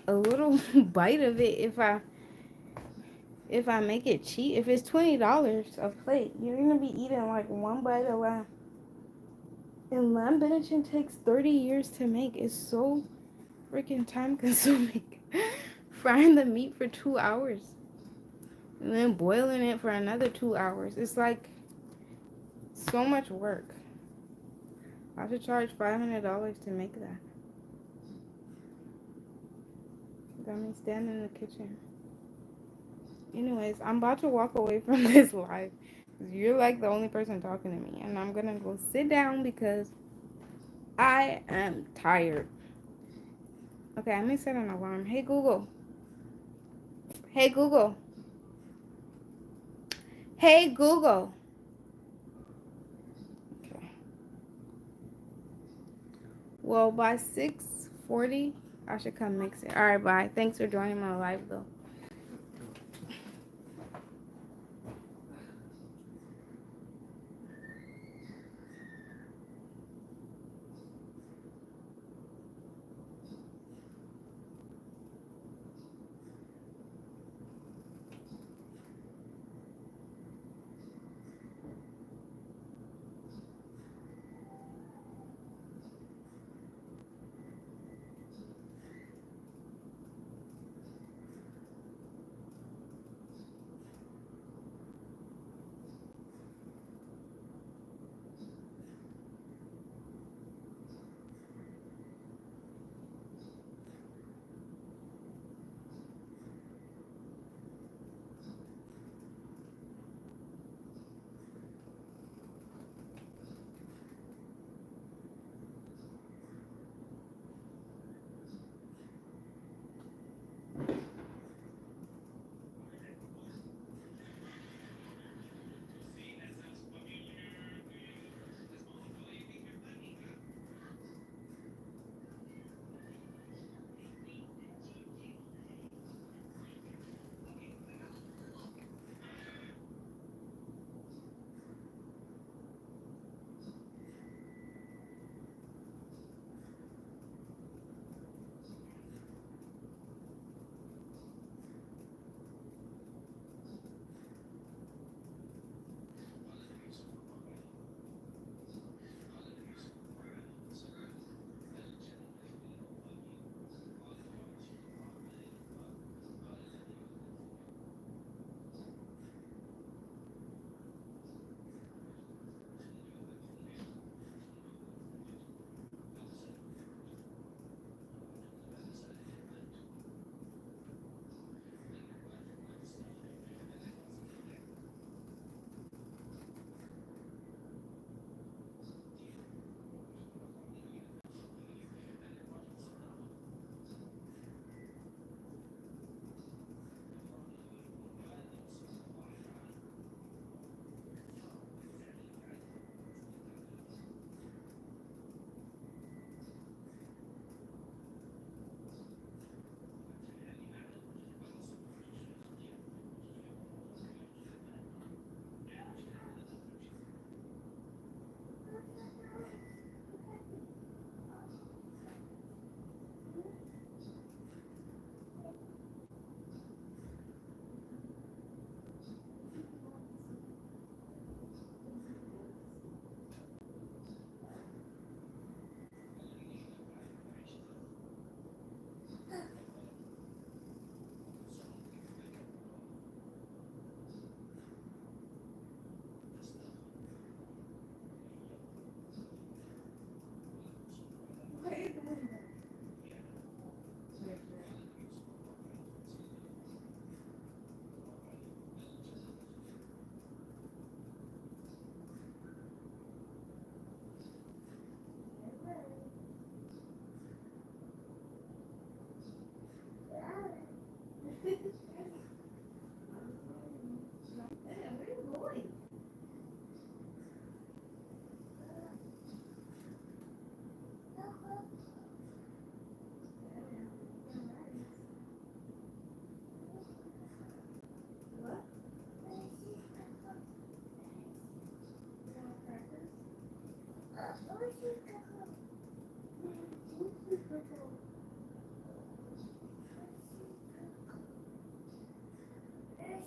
a little bite of it if I If I make it cheap, if it's $20 a plate, you're gonna be eating like one bite of lamb. And lamb benediction takes 30 years to make. It's so freaking time consuming. Frying the meat for 2 hours and then boiling it for another 2 hours. It's like so much work. I have to charge $500 to make that. Got me standing in the kitchen. Anyways, I'm about to walk away from this live. You're like the only person talking to me. And I'm gonna go sit down because I am tired. Okay, I'm gonna set an alarm. Hey Google. Hey Google. Hey Google. Okay. Well, by 6:40, I should come mix it. All right, bye. Thanks for joining my live though.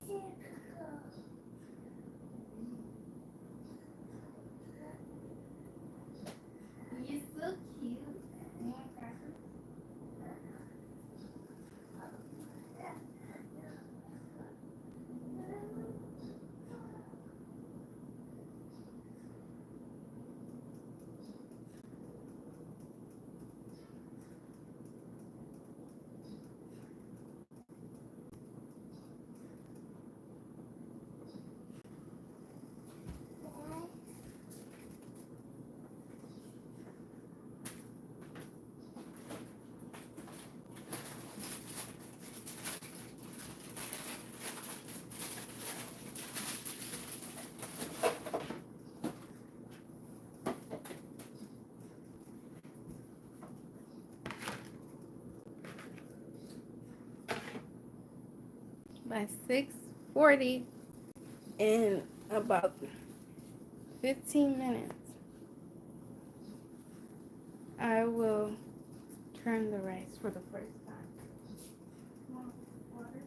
You're so cute. By 6:40 in about 15 minutes, I will turn the rice for the first time. Water. Water.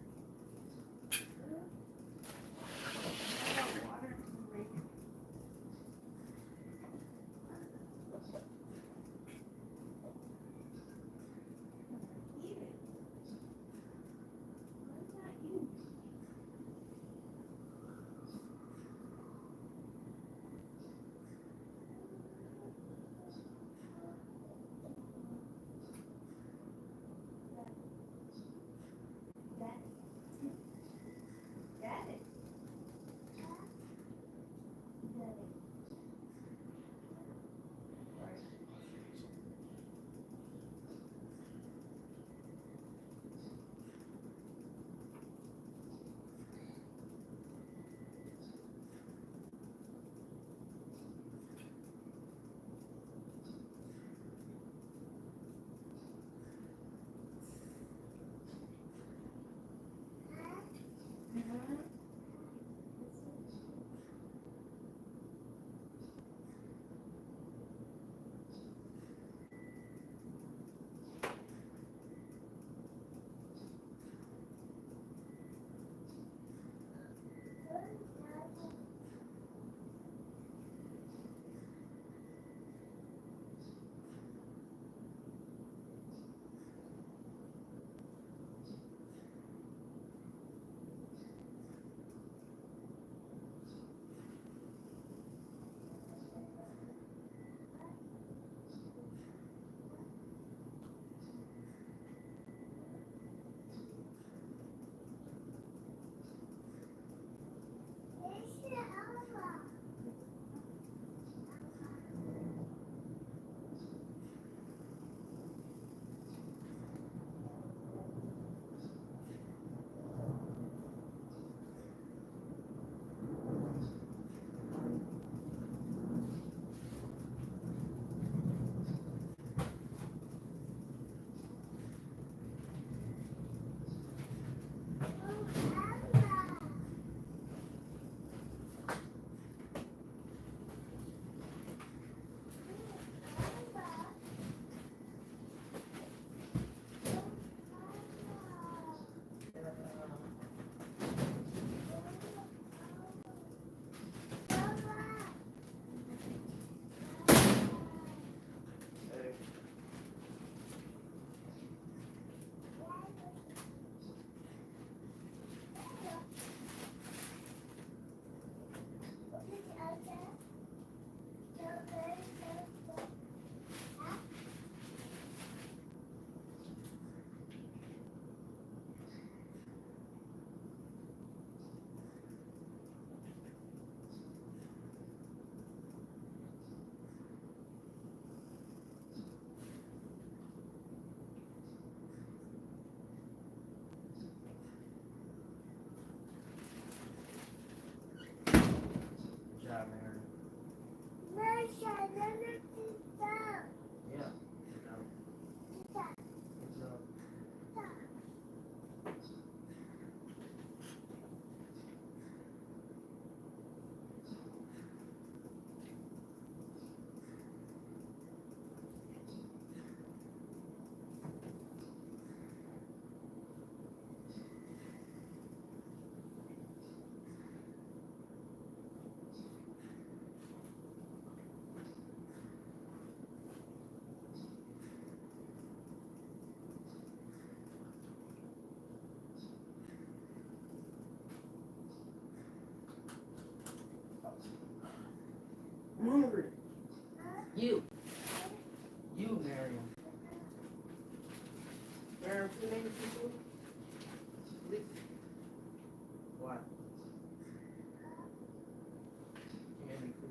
parents who name some food? Please. Why? You made me food.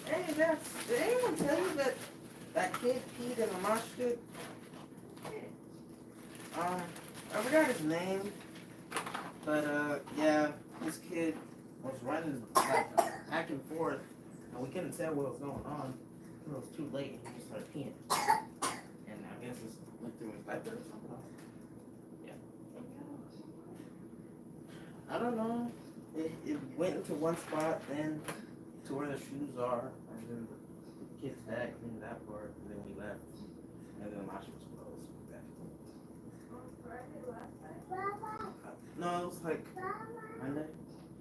Hey, that's, did anyone tell you that that kid peed in the mosh pit? I forgot his name, but yeah, this kid was running like back and forth, and we couldn't tell what was going on. It was too late, and he just started peeing. And I guess it went through his diaper or something. Yeah. I don't know. It went into one spot, then to where the shoes are, and then the kid's dad cleaned that part, and then we left, and then the mosh pit was closed. No, it was like Monday,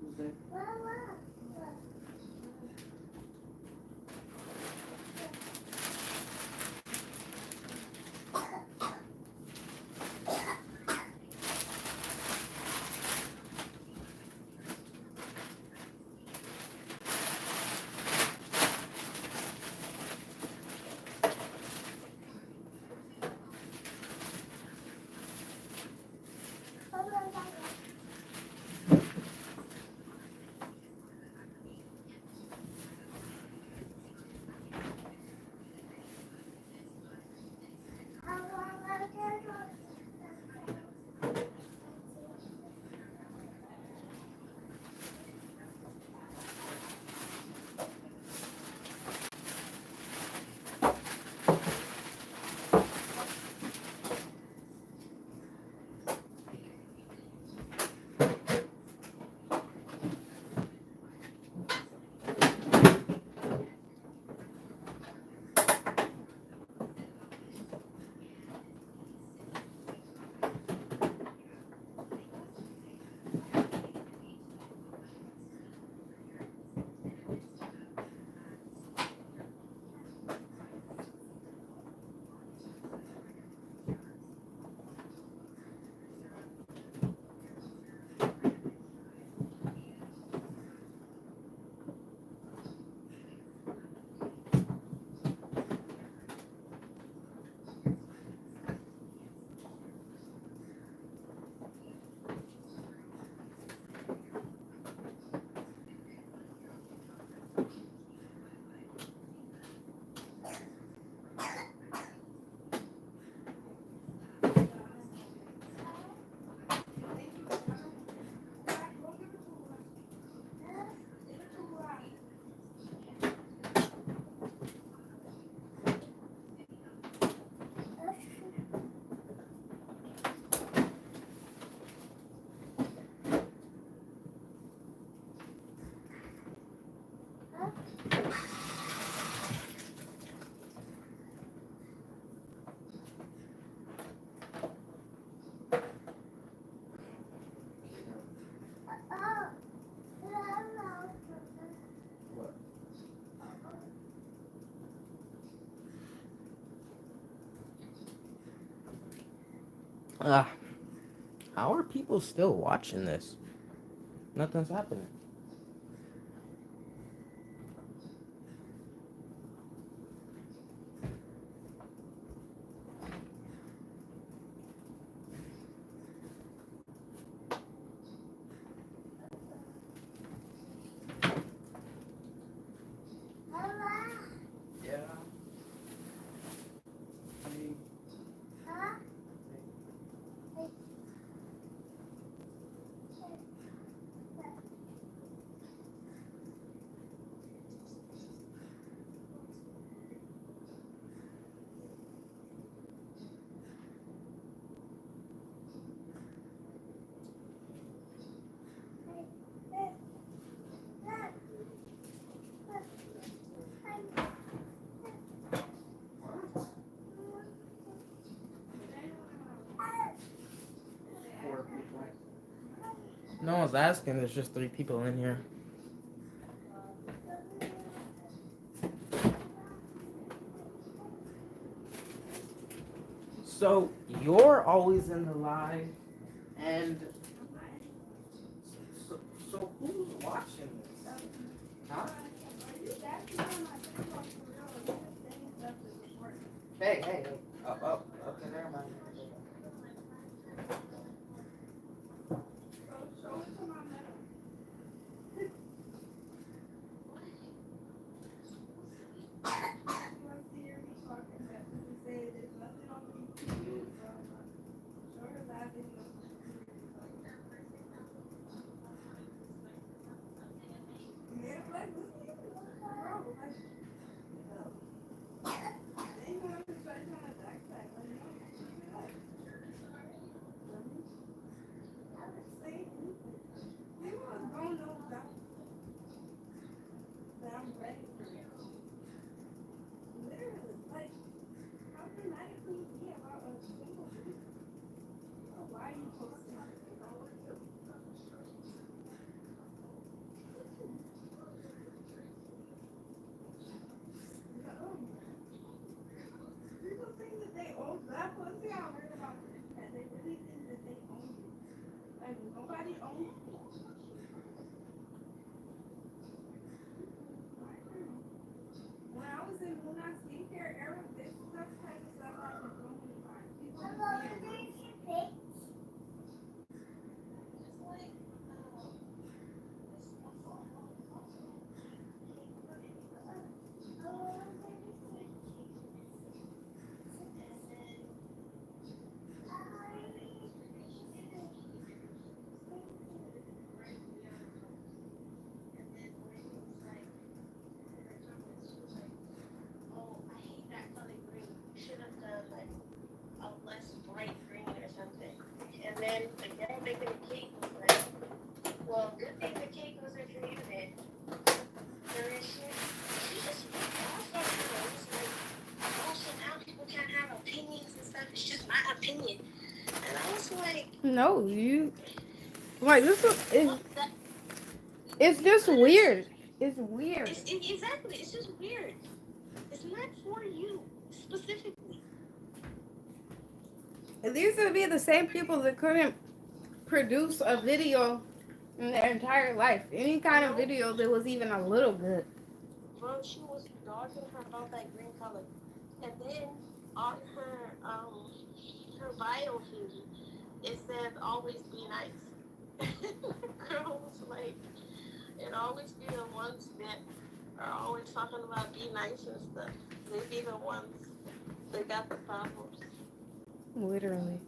Tuesday. Ah, how are people still watching this? Nothing's happening. Yeah. no one's asking, there's just 3 people in here. So you're always in the live, and so who's watching this? Huh? Hey. Oh, okay, never mind. then the girl making the cake was like, well, good thing the cake wasn't for you then. And then she just off on her. It was like, oh, so now people can't have opinions and stuff. It's just my opinion. And I was like, No, you like this is it's just weird. It's weird. Exactly. It's just weird. It's not for you specifically. These would be the same people that couldn't produce a video in their entire life. Any kind of video that was even a little good. Bro, she was dogging her about that green color. And then on her her bio thing, it says always be nice. Girl was like, it always be the ones that are always talking about be nice and stuff. They be the ones that got the problems. Literally.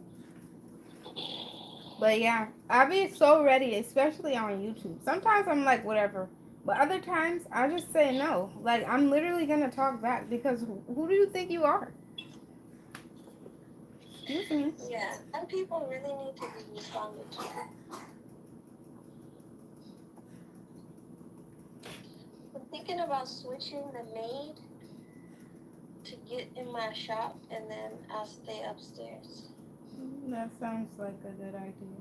But yeah, I be so ready, especially on YouTube. Sometimes I'm like, whatever. But other times, I just say no. Like, I'm literally going to talk back because who do you think you are? Excuse me. Yeah, some people really need to be responded to. I'm thinking about switching the maid to get in my shop, and then I'll stay upstairs. That sounds like a good idea.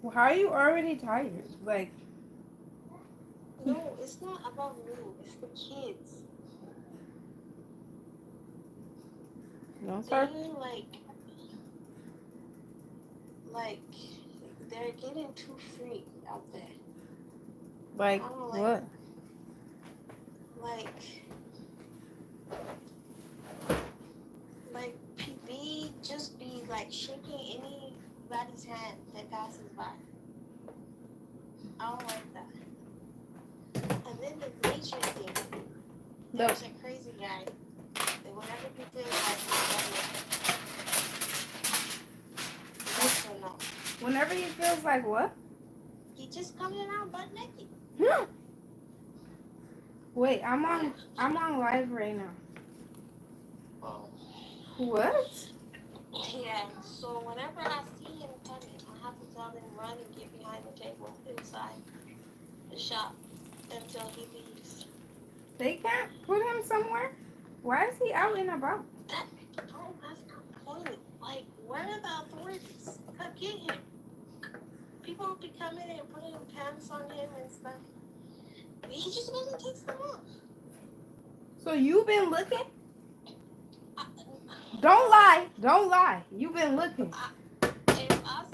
Well, how are you already tired? Like, no, it's not about me. It's the kids. no, sir. They like they're getting too free out there. Like, I don't what? Like PB just be like shaking anybody's hand that passes by. I don't like that. And then the nature thing. There's a crazy guy that whenever he feels like yes or no. Whenever he feels like what? He just coming around butt naked. Wait, I'm on live right now. Oh. What? Yeah, so whenever I see him coming, I have to tell him run and get behind the table inside the shop until he leaves. They can't put him somewhere? Why is he out and about? That's not the point. Like, where are the authorities? Come get him. people will be coming and putting pants on him and stuff. He just doesn't take them off. So you've been looking? I, Don't lie. Don't lie. You've been looking. if us,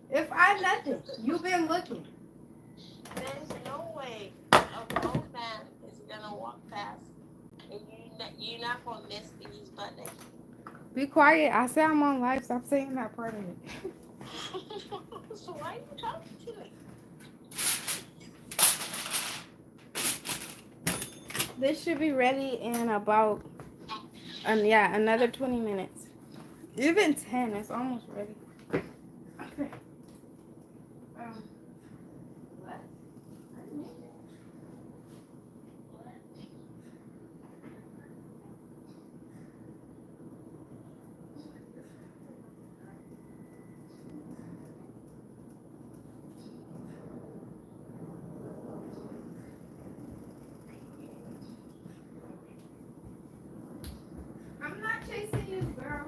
If I nothing, you've been looking. there's no way a grown man is gonna walk past and you're not gonna miss these butt naked. Be quiet. I said I'm on live. Stop saying that part of it. So why are you talking to me? This should be ready in about, another 20 minutes. Even 10. It's almost ready. Okay. What? I'm not chasing you, girl.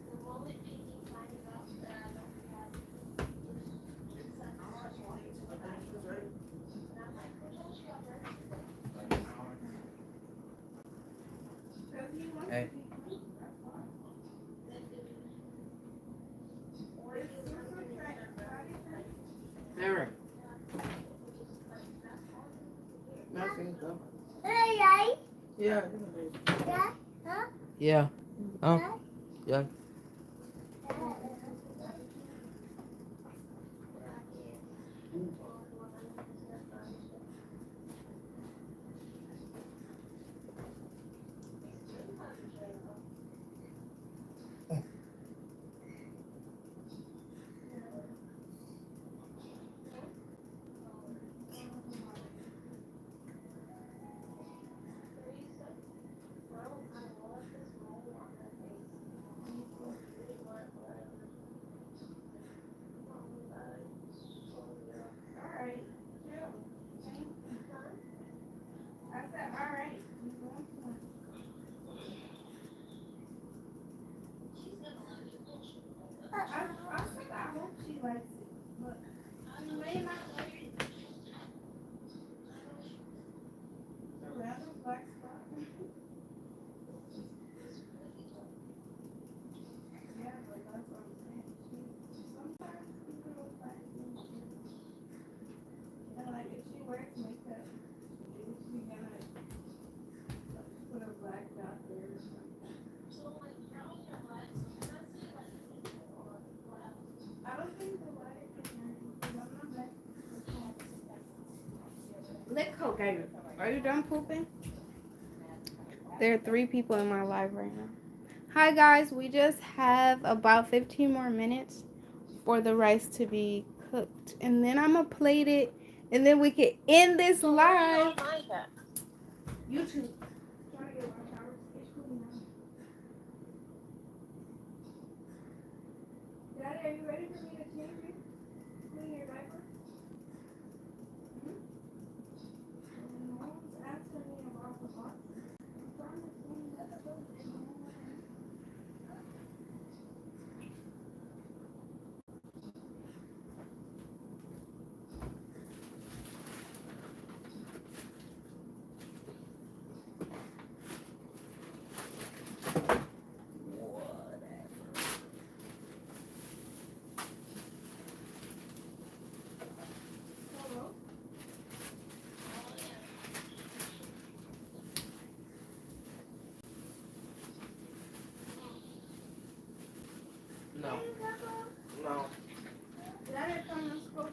The moment people find out that I don't have it's like, oh, I want you to buy it. And I'm like, who told you I'm ready? Hey. Eric. Nothing though. Yeah. Yeah. Oh. Yeah. Alright. I said, alright. I said I hope she likes it, but she may not like it. A random black spot. Yeah, but that's what I'm saying. Sometimes people don't like it. And like if she wears makeup, she's gonna put a black dot there or something. I don't think the light can because I'm not black. Let go, guys. Are you done pooping? There are 3 people in my live right now. Hi guys, we just have about 15 more minutes for the rice to be cooked. And then I'm gonna plate it and then we can end this live. YouTube. Daddy, are you ready for me to change you? Clean your diaper? No one's asking me about the box. I'm trying to clean that up. Hello? No. No. Daddy, come let's go. Go.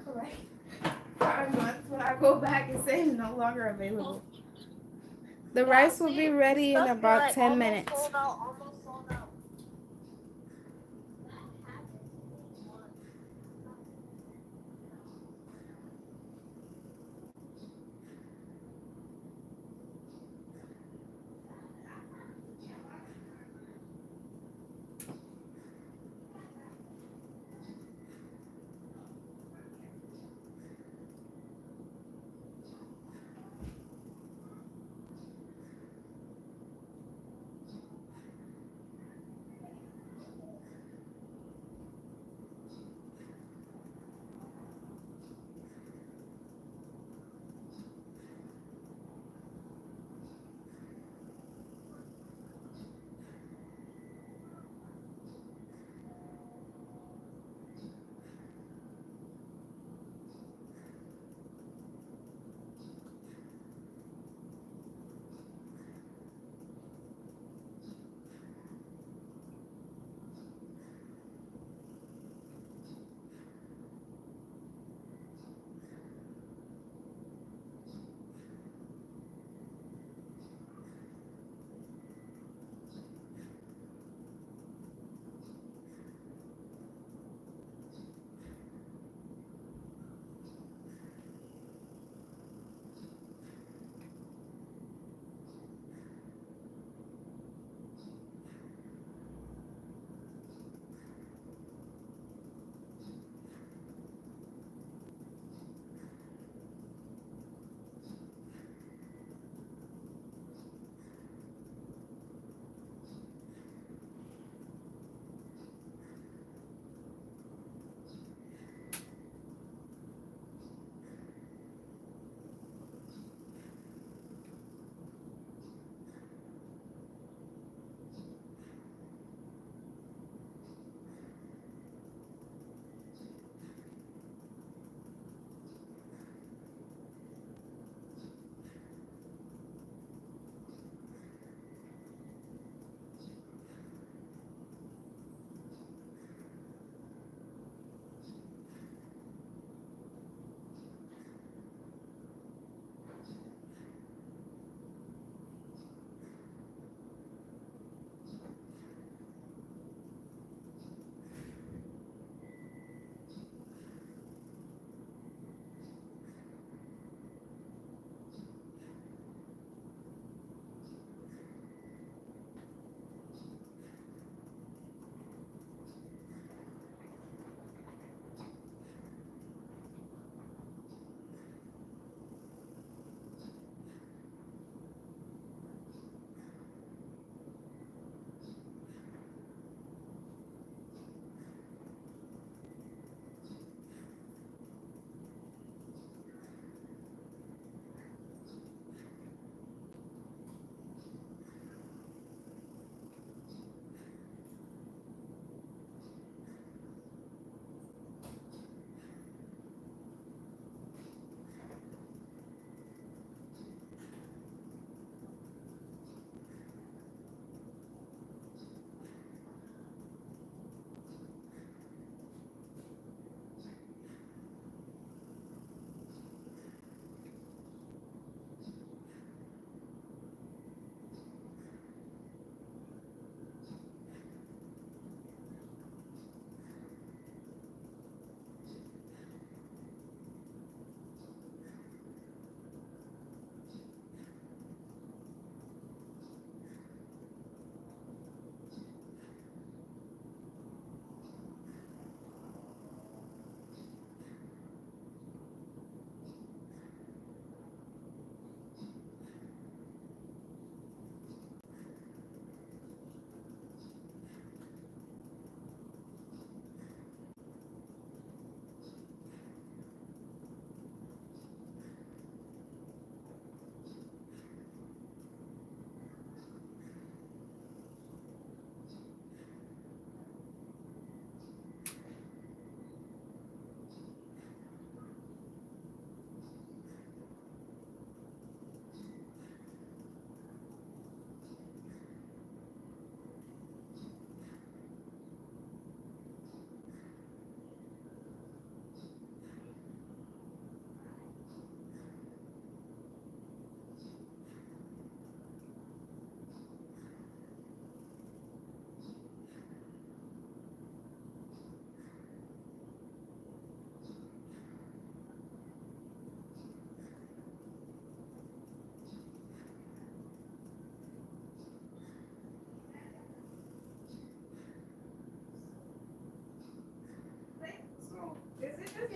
for like 5 months. When I go back, it says no longer available. The rice will be ready in about 10 minutes. Almost sold out.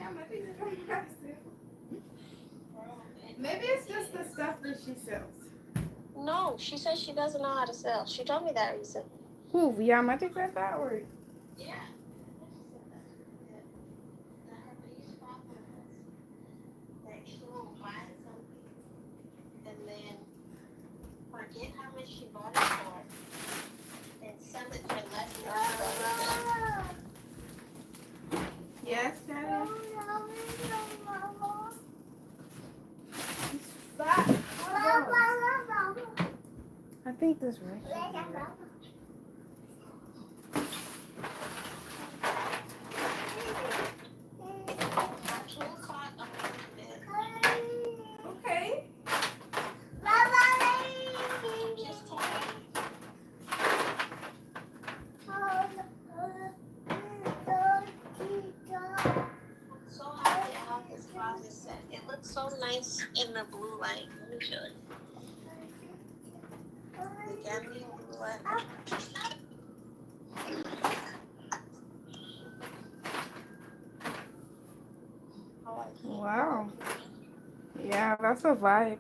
I think it's from myself. Maybe it's just the stuff that she sells. No, she says she doesn't know how to sell. She told me that recently. Who? Yeah, I think that's that word. Yeah. That her biggest problem is that she will buy something and then forget how much she bought it for and sell it for less than she bought it for. Yes, Daddy. I think this right. Okay. So happy I have this closet set. It looks so nice in the blue light. Let me show it. The Gambian blue light. Wow. Yeah, that's a vibe.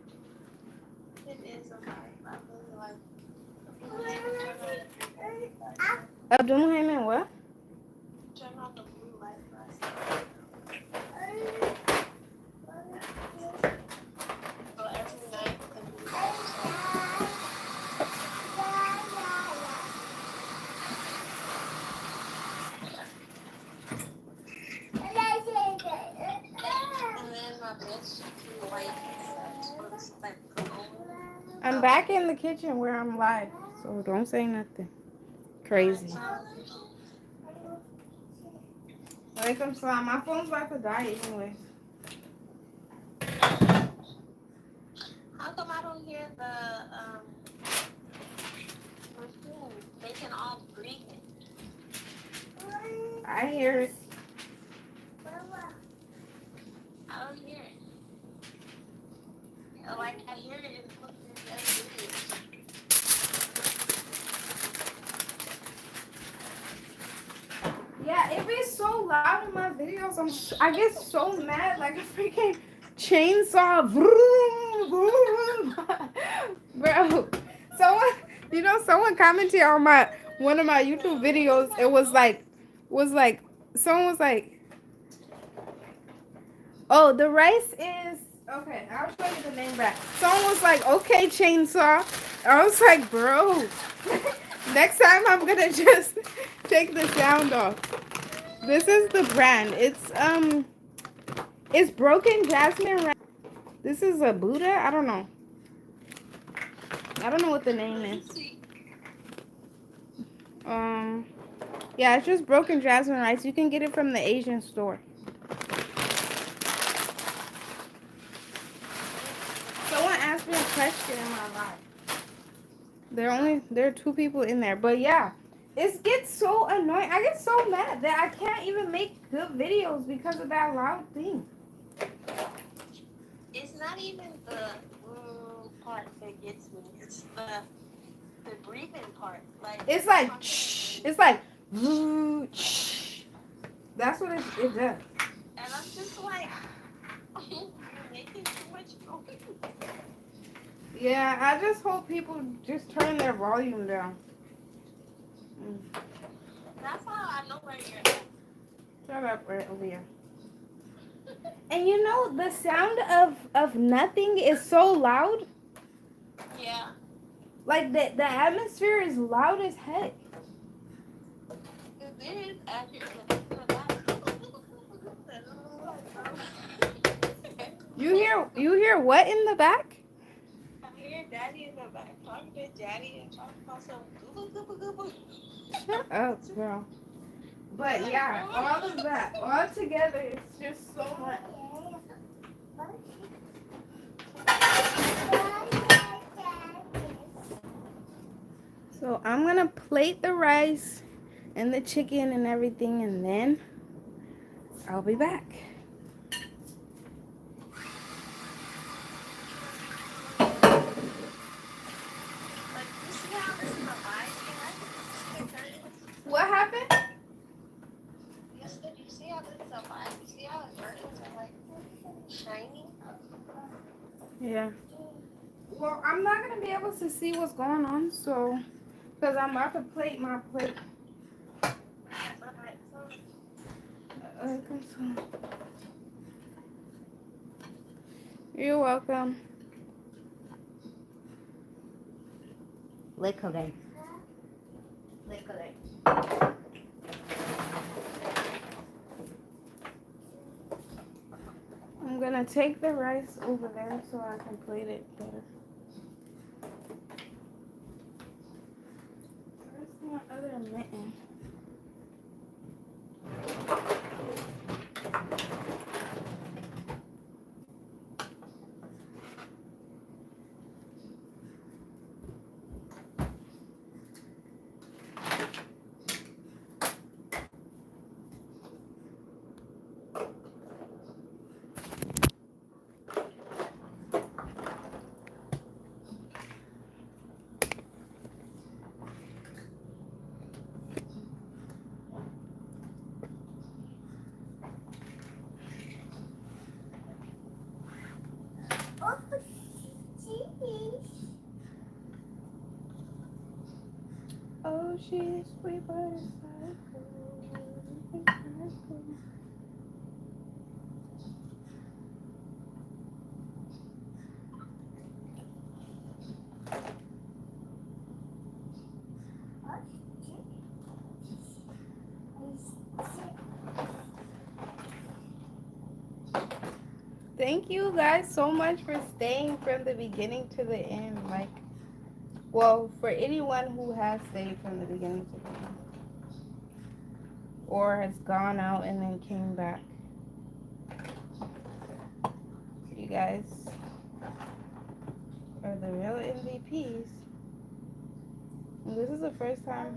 It is a vibe. I really like. Abdul Muhammad, what? Turn on the blue light first. So every night the blue light is on. And then my bed should be white inside. So it's like cologne. I'm back in the kitchen where I'm live, so don't say nothing crazy. Welcome, salam. My phone's about to die anyway. How come I don't hear the machine making all breathing? I hear it. I don't hear it. Like I hear it in the other videos. Yeah, it be so loud in my videos. I get so mad, like a freaking chainsaw. Vroom, vroom. Bro, someone commented on one of my YouTube videos. It was like, someone was like, oh, the rice is okay. I'll show you the name back. Someone was like, okay, chainsaw. I was like, bro. Next time I'm gonna just take the sound off. This is the brand. It's broken jasmine rice. This is a Buddha. I don't know what the name is. Yeah, it's just broken jasmine rice. You can get it from the Asian store. Someone asked me a question in my life. There are 2 people in there, but yeah, it gets so annoying. I get so mad that I can't even make good videos because of that loud thing. It's not even the part that gets me. It's the breathing part. Like It's like shh. It's like shh. That's what it does. And I'm just like, you're making too much noise. Yeah, I just hope people just turn their volume down. That's how I know where you're at. Shut up, Olivia. And the sound of nothing is so loud. Yeah. Like the atmosphere is loud as heck. It is accurate. You hear what in the back? I hear Daddy in the back talking to Daddy and talking about some goo. Shut up, girl. But yeah, all of that, all together, it's just so much. So I'm gonna plate the rice and the chicken and everything, and then I'll be back. What happened? Yes, did you see how this is a vibe? You see how it works? Shiny? Yeah. Well, I'm not gonna be able to see what's going on, so because I'm about to plate my plate. Alright, so You're welcome. Lickle. I'm gonna take the rice over there so I can plate it better. Where's my other mitten? Oh, she's sweet but a psycho. Thank you guys so much for staying from the beginning to the end. Like, well, for anyone who has stayed from the beginning to the end, or has gone out and then came back. You guys are the real MVPs. And this is the first time,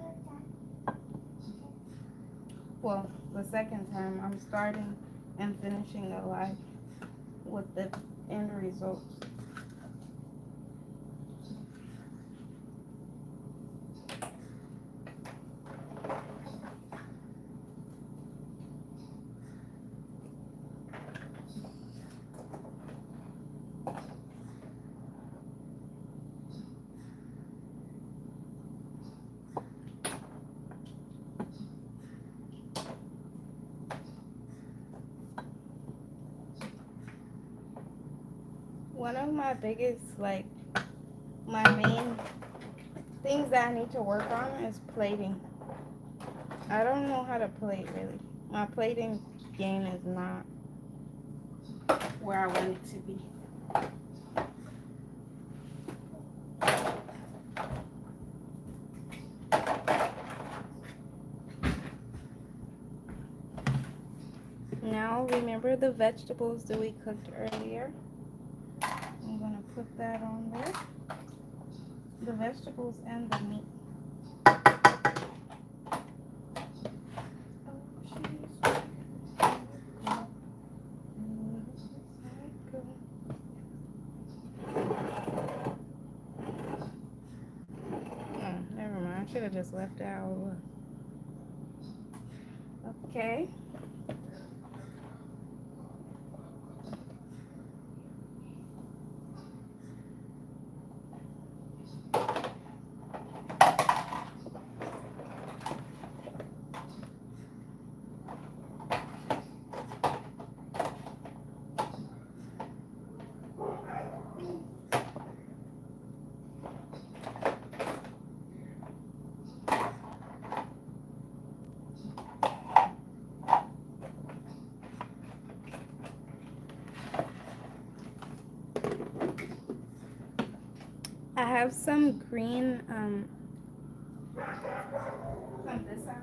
well, the second time I'm starting and finishing a live with the end results. One of my biggest, like, my main things that I need to work on is plating. I don't know how to plate, really. My plating game is not where I want it to be. Now, remember the vegetables that we cooked earlier? I'm going to put that on there. The vegetables and the meat. Never mind. I should have just left that all up. Okay. I have some green, from this outfit.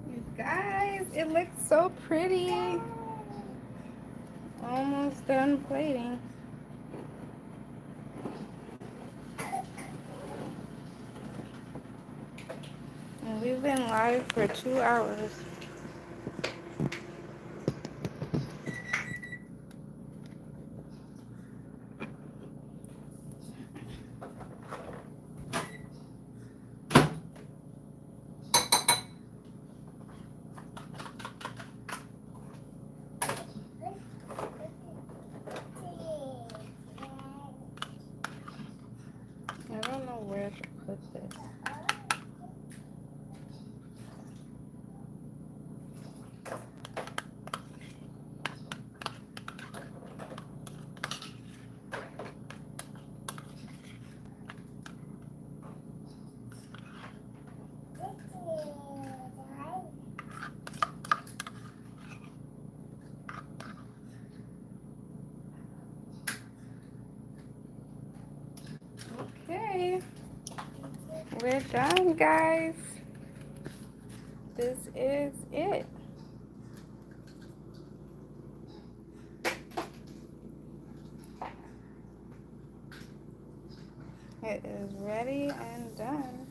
You guys, it looks so pretty. Almost done plating. And we've been live for 2 hours. I don't know where to put this. Okay, we're done, guys. This is it. It is ready and done.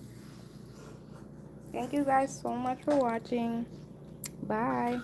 Thank you guys so much for watching. Bye.